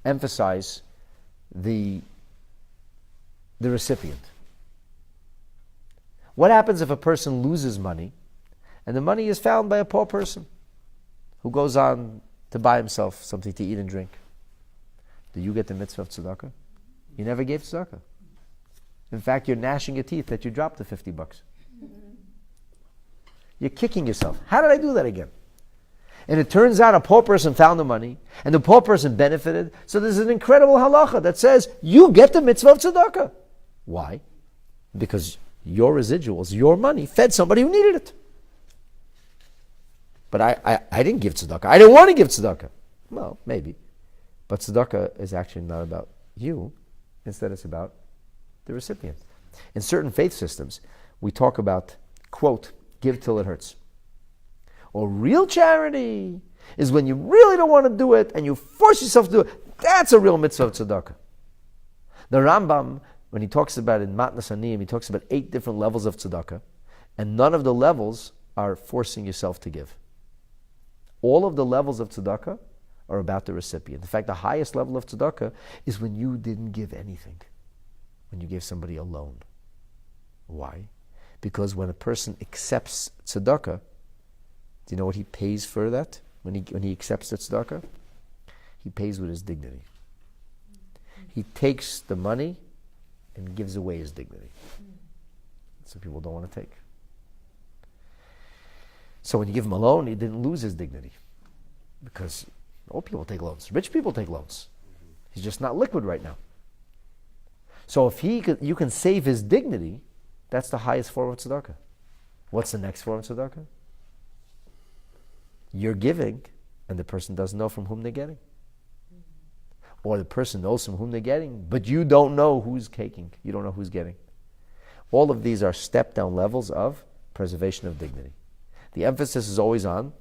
emphasize the recipient. What happens if a person loses money and the money is found by a poor person who goes on to buy himself something to eat and drink? Do you get the mitzvah of tzedakah? You never gave tzedakah. In fact, you're gnashing your teeth that you dropped the $50. You're kicking yourself. How did I do that again? And it turns out a poor person found the money, and the poor person benefited. So there's an incredible halacha that says you get the mitzvah of tzedakah. Why? Because your residuals, your money, fed somebody who needed it. But I didn't give tzedakah. I didn't want to give tzedakah. Well, maybe. But tzedakah is actually not about you. Instead, it's about the recipient. In certain faith systems, we talk about, quote, give till it hurts. Or real charity is when you really don't want to do it and you force yourself to do it. That's a real mitzvah of tzedakah. The Rambam, when he talks about in Matnas Aniyim, he talks about 8 different levels of tzedakah, and none of the levels are forcing yourself to give. All of the levels of tzedakah are about the recipient. In fact, the highest level of tzedakah is when you didn't give anything, when you gave somebody a loan. Why? Because when a person accepts tzedakah, do you know what he pays for that? When he accepts the tzedakah? He pays with his dignity. He takes the money and gives away his dignity. Some people don't want to take. So when you give him a loan, he didn't lose his dignity. Because old people take loans. Rich people take loans. He's just not liquid right now. So if you can save his dignity, that's the highest form of tzedakah. What's the next form of tzedakah? You're giving, and the person doesn't know from whom they're getting. Or the person knows from whom they're getting, but you don't know who's taking. You don't know who's getting. All of these are step-down levels of preservation of dignity. The emphasis is always on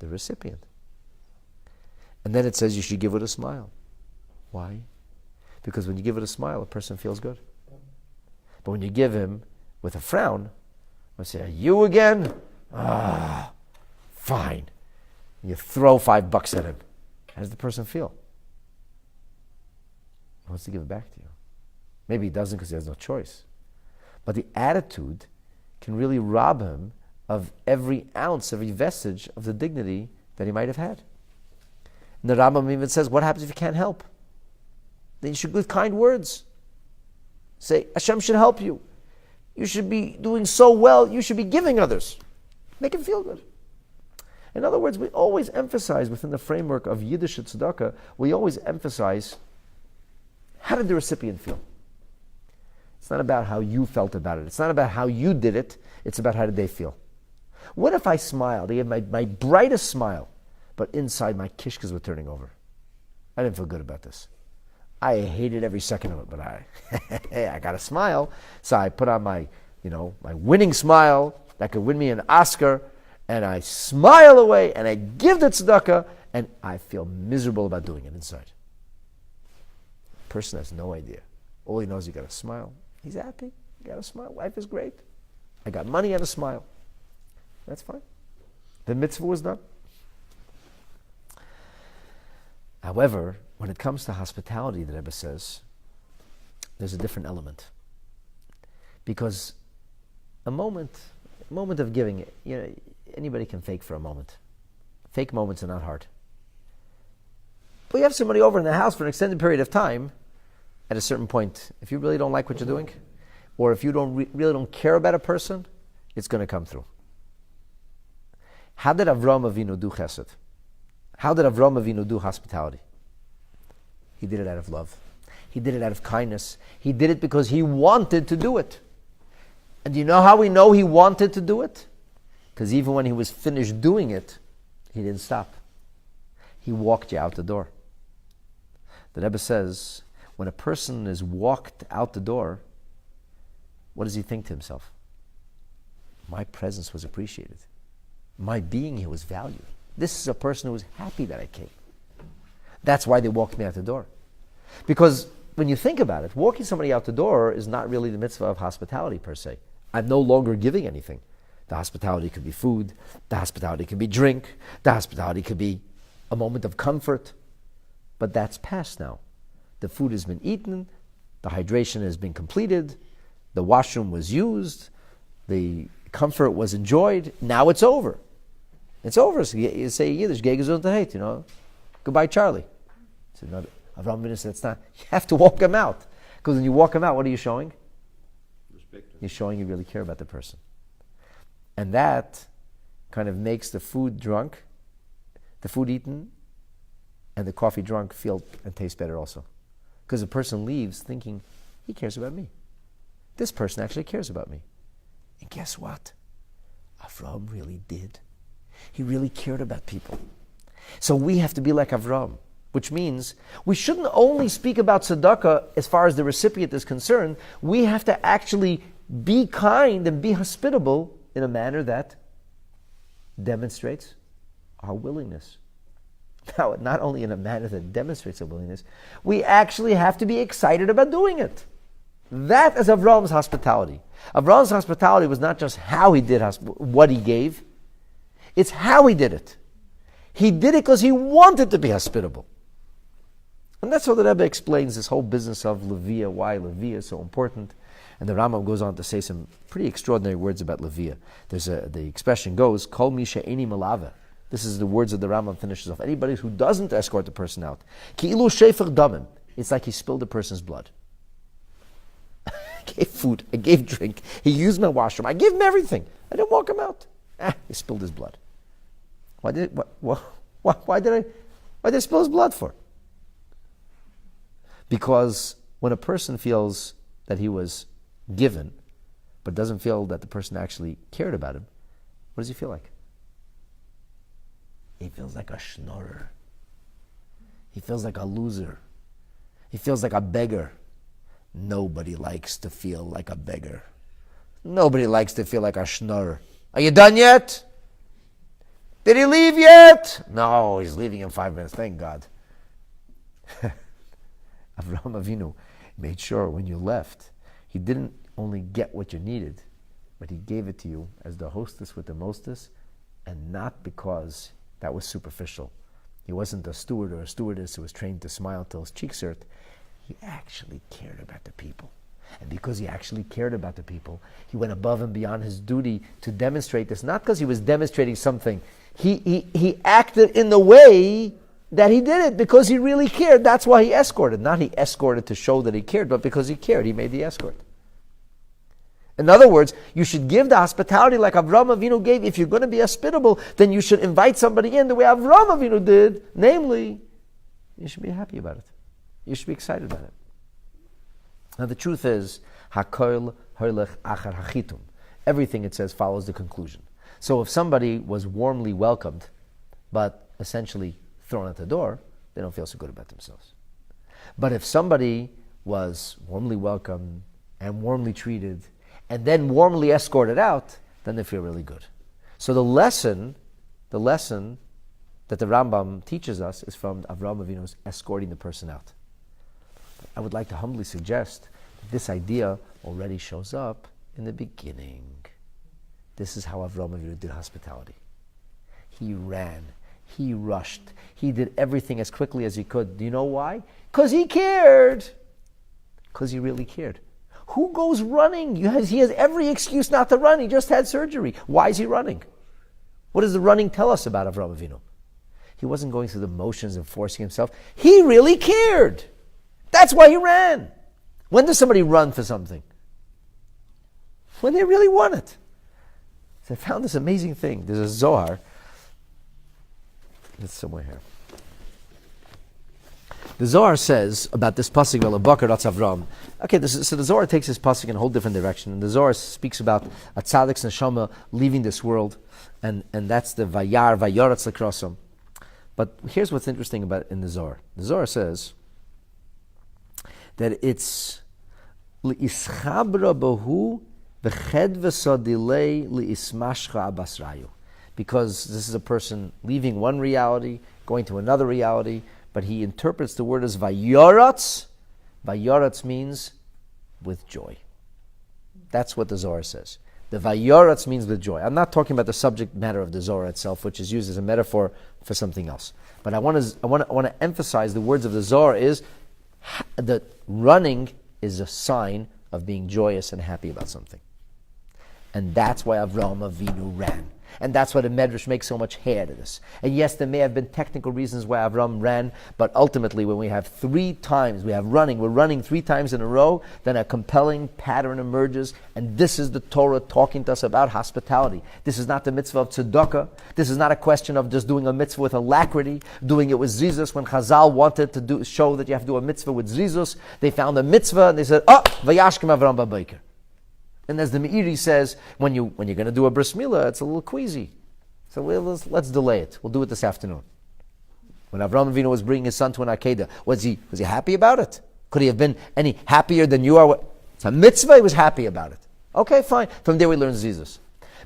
the recipient. And then it says you should give it a smile. Why? Because when you give it a smile, a person feels good. But when you give him with a frown, or say, you again? Ah, fine. You throw $5 at him. How does the person feel? He wants to give it back to you. Maybe he doesn't because he has no choice. But the attitude can really rob him of every ounce, every vestige of the dignity that he might have had. And the Rambam even says, what happens if you can't help? Then you should give kind words. Say, Hashem should help you. You should be doing so well, you should be giving others. Make him feel good. In other words, we always emphasize within the framework of Yiddish tzedakah, we always emphasize, how did the recipient feel? It's not about how you felt about it. It's not about how you did it. It's about how did they feel. What if I smiled? I had my brightest smile, but inside my kishkas were turning over. I didn't feel good about this. I hated every second of it, but I got a smile. So I put on my winning smile that could win me an Oscar, and I smile away, and I give the tzedakah, and I feel miserable about doing it inside. The person has no idea. All he knows is you got a smile. He's happy. You got a smile. Life is great. I got money and a smile. That's fine. The mitzvah was done. However, when it comes to hospitality, the Rebbe says, there's a different element. Because a moment of giving, anybody can fake for a moment. Fake moments are not hard. But you have somebody over in the house for an extended period of time, at a certain point, if you really don't like what you're doing, or if you really don't care about a person, it's going to come through. How did Avraham Avinu do chesed? How did Avraham Avinu do hospitality? He did it out of love. He did it out of kindness. He did it because he wanted to do it. And do you know how we know he wanted to do it? Because even when he was finished doing it, he didn't stop. He walked you out the door. The Rebbe says, when a person is walked out the door, what does he think to himself? My presence was appreciated. My being here was valued. This is a person who was happy that I came. That's why they walked me out the door. Because when you think about it, walking somebody out the door is not really the mitzvah of hospitality per se. I'm no longer giving anything. The hospitality could be food. The hospitality could be drink. The hospitality could be a moment of comfort. But that's past now. The food has been eaten. The hydration has been completed. The washroom was used. The comfort was enjoyed. Now it's over. It's over. So you say in Yiddish, "Geh gesundheit," goodbye, Charlie. So Avraham Avinu said, "It's not." You have to walk him out, because when you walk him out, what are you showing? Respect. You're showing you really care about the person, and that kind of makes the food drunk, the food eaten, and the coffee drunk feel and taste better also, because the person leaves thinking he cares about me. This person actually cares about me, and guess what? Avraham really did. He really cared about people. So we have to be like Avraham, which means we shouldn't only speak about tzedakah as far as the recipient is concerned. We have to actually be kind and be hospitable in a manner that demonstrates our willingness. Now, not only in a manner that demonstrates our willingness, we actually have to be excited about doing it. That is Avraham's hospitality. Avraham's hospitality was not just how he did what he gave. It's how he did it. He did it because he wanted to be hospitable. And that's how the Rebbe explains this whole business of Levia, why Levia is so important. And the Rambam goes on to say some pretty extraordinary words about Levia. The expression goes, Kol mi she'eni melava. This is the words that the Rambam finishes off. Anybody who doesn't escort the person out. Ki ilu shefer damim. It's like he spilled the person's blood. I gave food, I gave drink, he used my washroom, I gave him everything. I didn't walk him out. He spilled his blood. Why did I spill his blood for? Because when a person feels that he was given, but doesn't feel that the person actually cared about him, what does he feel like? He feels like a schnorrer. He feels like a loser. He feels like a beggar. Nobody likes to feel like a beggar. Nobody likes to feel like a schnorrer. Are you done yet? Did he leave yet? No, he's leaving in 5 minutes. Thank God. Avraham Avinu made sure when you left, he didn't only get what you needed, but he gave it to you as the hostess with the mostess, and not because that was superficial. He wasn't a steward or a stewardess who was trained to smile till his cheeks hurt. He actually cared about the people. And because he actually cared about the people, he went above and beyond his duty to demonstrate this, not because he was demonstrating something. He acted in the way that he did it because he really cared. That's why he escorted. Not he escorted to show that he cared, but because he cared, he made the escort. In other words, you should give the hospitality like Avraham Avinu gave. If you're going to be hospitable, then you should invite somebody in the way Avraham Avinu did. Namely, you should be happy about it. You should be excited about it. Now the truth is, Hakol Hoylech Achar Hachitum. Everything it says follows the conclusion. So if somebody was warmly welcomed, but essentially thrown at the door, they don't feel so good about themselves. But if somebody was warmly welcomed and warmly treated, and then warmly escorted out, then they feel really good. So the lesson that the Rambam teaches us is from Avraham Avinu's escorting the person out. I would like to humbly suggest that this idea already shows up in the beginning. This is how Avraham Avinu did hospitality. He ran, he rushed, he did everything as quickly as he could. Do you know why? Because he cared. Because he really cared. Who goes running? He has every excuse not to run. He just had surgery. Why is he running? What does the running tell us about Avraham Avinu? He wasn't going through the motions of forcing himself. He really cared. That's why he ran. When does somebody run for something? When they really want it. So I found this amazing thing. There's a Zohar. It's somewhere here. The Zohar says about this pasuk Velabakar Ratz Avram. Okay, so the Zohar takes this pasuk in a whole different direction, and the Zohar speaks about a tzaddik's neshama leaving this world, and that's the Vayaratz Lekrosam. But here's what's interesting about it in the Zohar. The Zohar says that it's li'ischabra bahu v'ched v'sadilei li'ismashcha abasrayu, because this is a person leaving one reality, going to another reality. But he interprets the word as Vayaratz. Vayaratz means with joy. That's what the Zohar says. The Vayaratz means with joy. I'm not talking about the subject matter of the Zohar itself, which is used as a metaphor for something else. But I want to emphasize the words of the Zohar is that running is a sign of being joyous and happy about something. And that's why Avraham Avinu ran. And that's why the Medrash makes so much hay out of this. And yes, there may have been technical reasons why Avram ran, but ultimately when we have 3 times, we're running 3 times in a row, then a compelling pattern emerges, and this is the Torah talking to us about hospitality. This is not the mitzvah of tzedakah. This is not a question of just doing a mitzvah with alacrity, doing it with zrizus. When Chazal wanted to show that you have to do a mitzvah with zrizus, they found a mitzvah and they said, Vayashkem Avram Babaker. And as the Meiri says, when you're going to do a bris milah, it's a little queasy. So let's delay it. We'll do it this afternoon. When Avraham Avinu was bringing his son to an Akedah, was he happy about it? Could he have been any happier than you are? It's a mitzvah, he was happy about it. Okay, fine. From there we learn Zizus.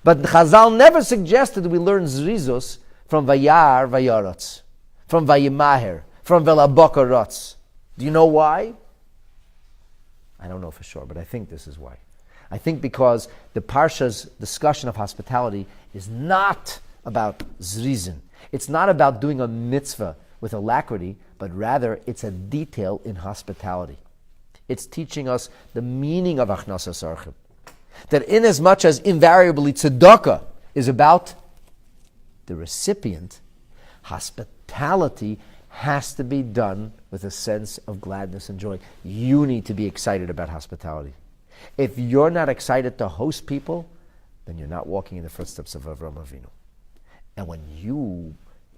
But Chazal never suggested that we learn Zizus from Vayaratz, from Vayimaher, from Velabakaratz. Do you know why? I don't know for sure, but I think this is why. I think because the Parsha's discussion of hospitality is not about zrizin. It's not about doing a mitzvah with alacrity, but rather it's a detail in hospitality. It's teaching us the meaning of achnasas archim. That in as much as invariably tzedakah is about the recipient, hospitality has to be done with a sense of gladness and joy. You need to be excited about hospitality. If you're not excited to host people, then you're not walking in the footsteps of Avraham Avinu. And when you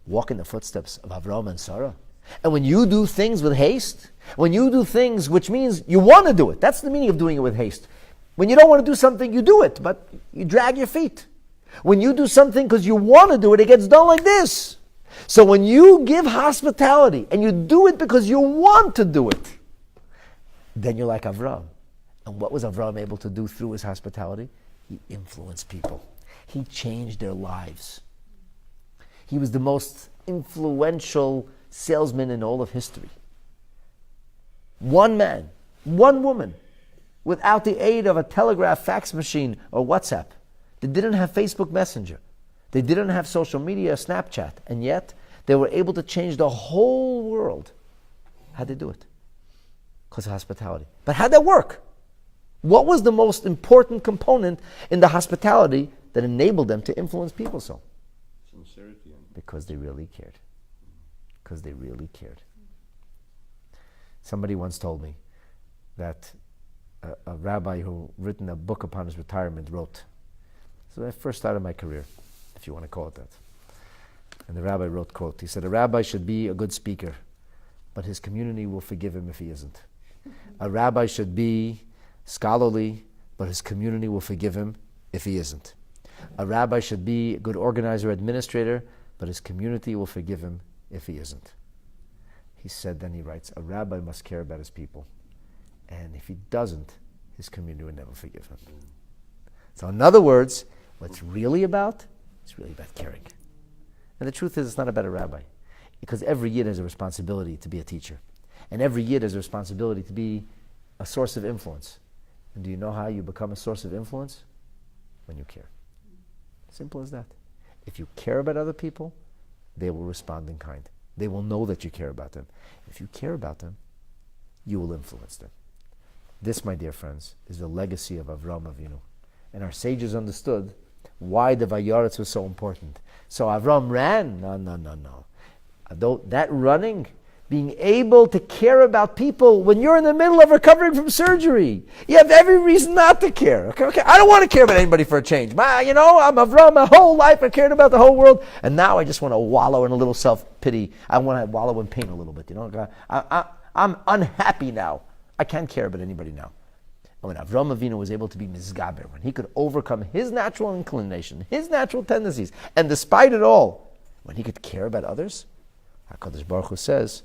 walk in the footsteps of Avraham and Sarah, and when you do things with haste, when you do things which means you want to do it, that's the meaning of doing it with haste. When you don't want to do something, you do it, but you drag your feet. When you do something because you want to do it, it gets done like this. So when you give hospitality, and you do it because you want to do it, then you're like Avraham. And what was Avraham able to do through his hospitality? He influenced people. He changed their lives. He was the most influential salesman in all of history. One man, one woman, without the aid of a telegraph, fax machine, or WhatsApp. They didn't have Facebook Messenger. They didn't have social media, Snapchat. And yet, they were able to change the whole world. How'd they do it? Because of hospitality. But how'd that work? What was the most important component in the hospitality that enabled them to influence people so? Sincerity. Because they really cared. Because they really cared. Somebody once told me that a rabbi who written a book upon his retirement wrote, so when I first started my career, if you want to call it that. And the rabbi wrote, quote, he said, a rabbi should be a good speaker, but his community will forgive him if he isn't. A rabbi should be scholarly, but his community will forgive him if he isn't. A rabbi should be a good organizer, administrator, but his community will forgive him if he isn't. He said, then he writes, a rabbi must care about his people. And if he doesn't, his community will never forgive him. So in other words, what's really about, it's really about caring. And the truth is, it's not about a rabbi. Because every Yid has a responsibility to be a teacher. And every Yid has a responsibility to be a source of influence. And do you know how you become a source of influence? When you care. Simple as that. If you care about other people, they will respond in kind. They will know that you care about them. If you care about them, you will influence them. This, my dear friends, is the legacy of Avraham Avinu. And our sages understood why the Vayera was so important. So Avraham ran? No. That running, being able to care about people when you're in the middle of recovering from surgery. You have every reason not to care. Okay. I don't want to care about anybody for a change. I'm Avraham, my whole life I cared about the whole world, and now I just want to wallow in a little self-pity. I want to wallow in pain a little bit. I'm unhappy now. I can't care about anybody now. And when Avraham Avinu was able to be mizgaber, when he could overcome his natural inclination, his natural tendencies, and despite it all, when he could care about others, HaKadosh Baruch Hu says,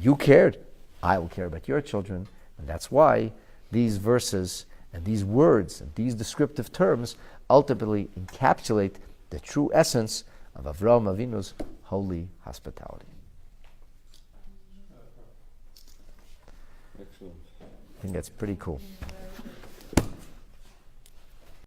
you cared, I will care about your children. And that's why these verses and these words and these descriptive terms ultimately encapsulate the true essence of Avraham Avinu's holy hospitality. Excellent. I think that's pretty cool. Yeah.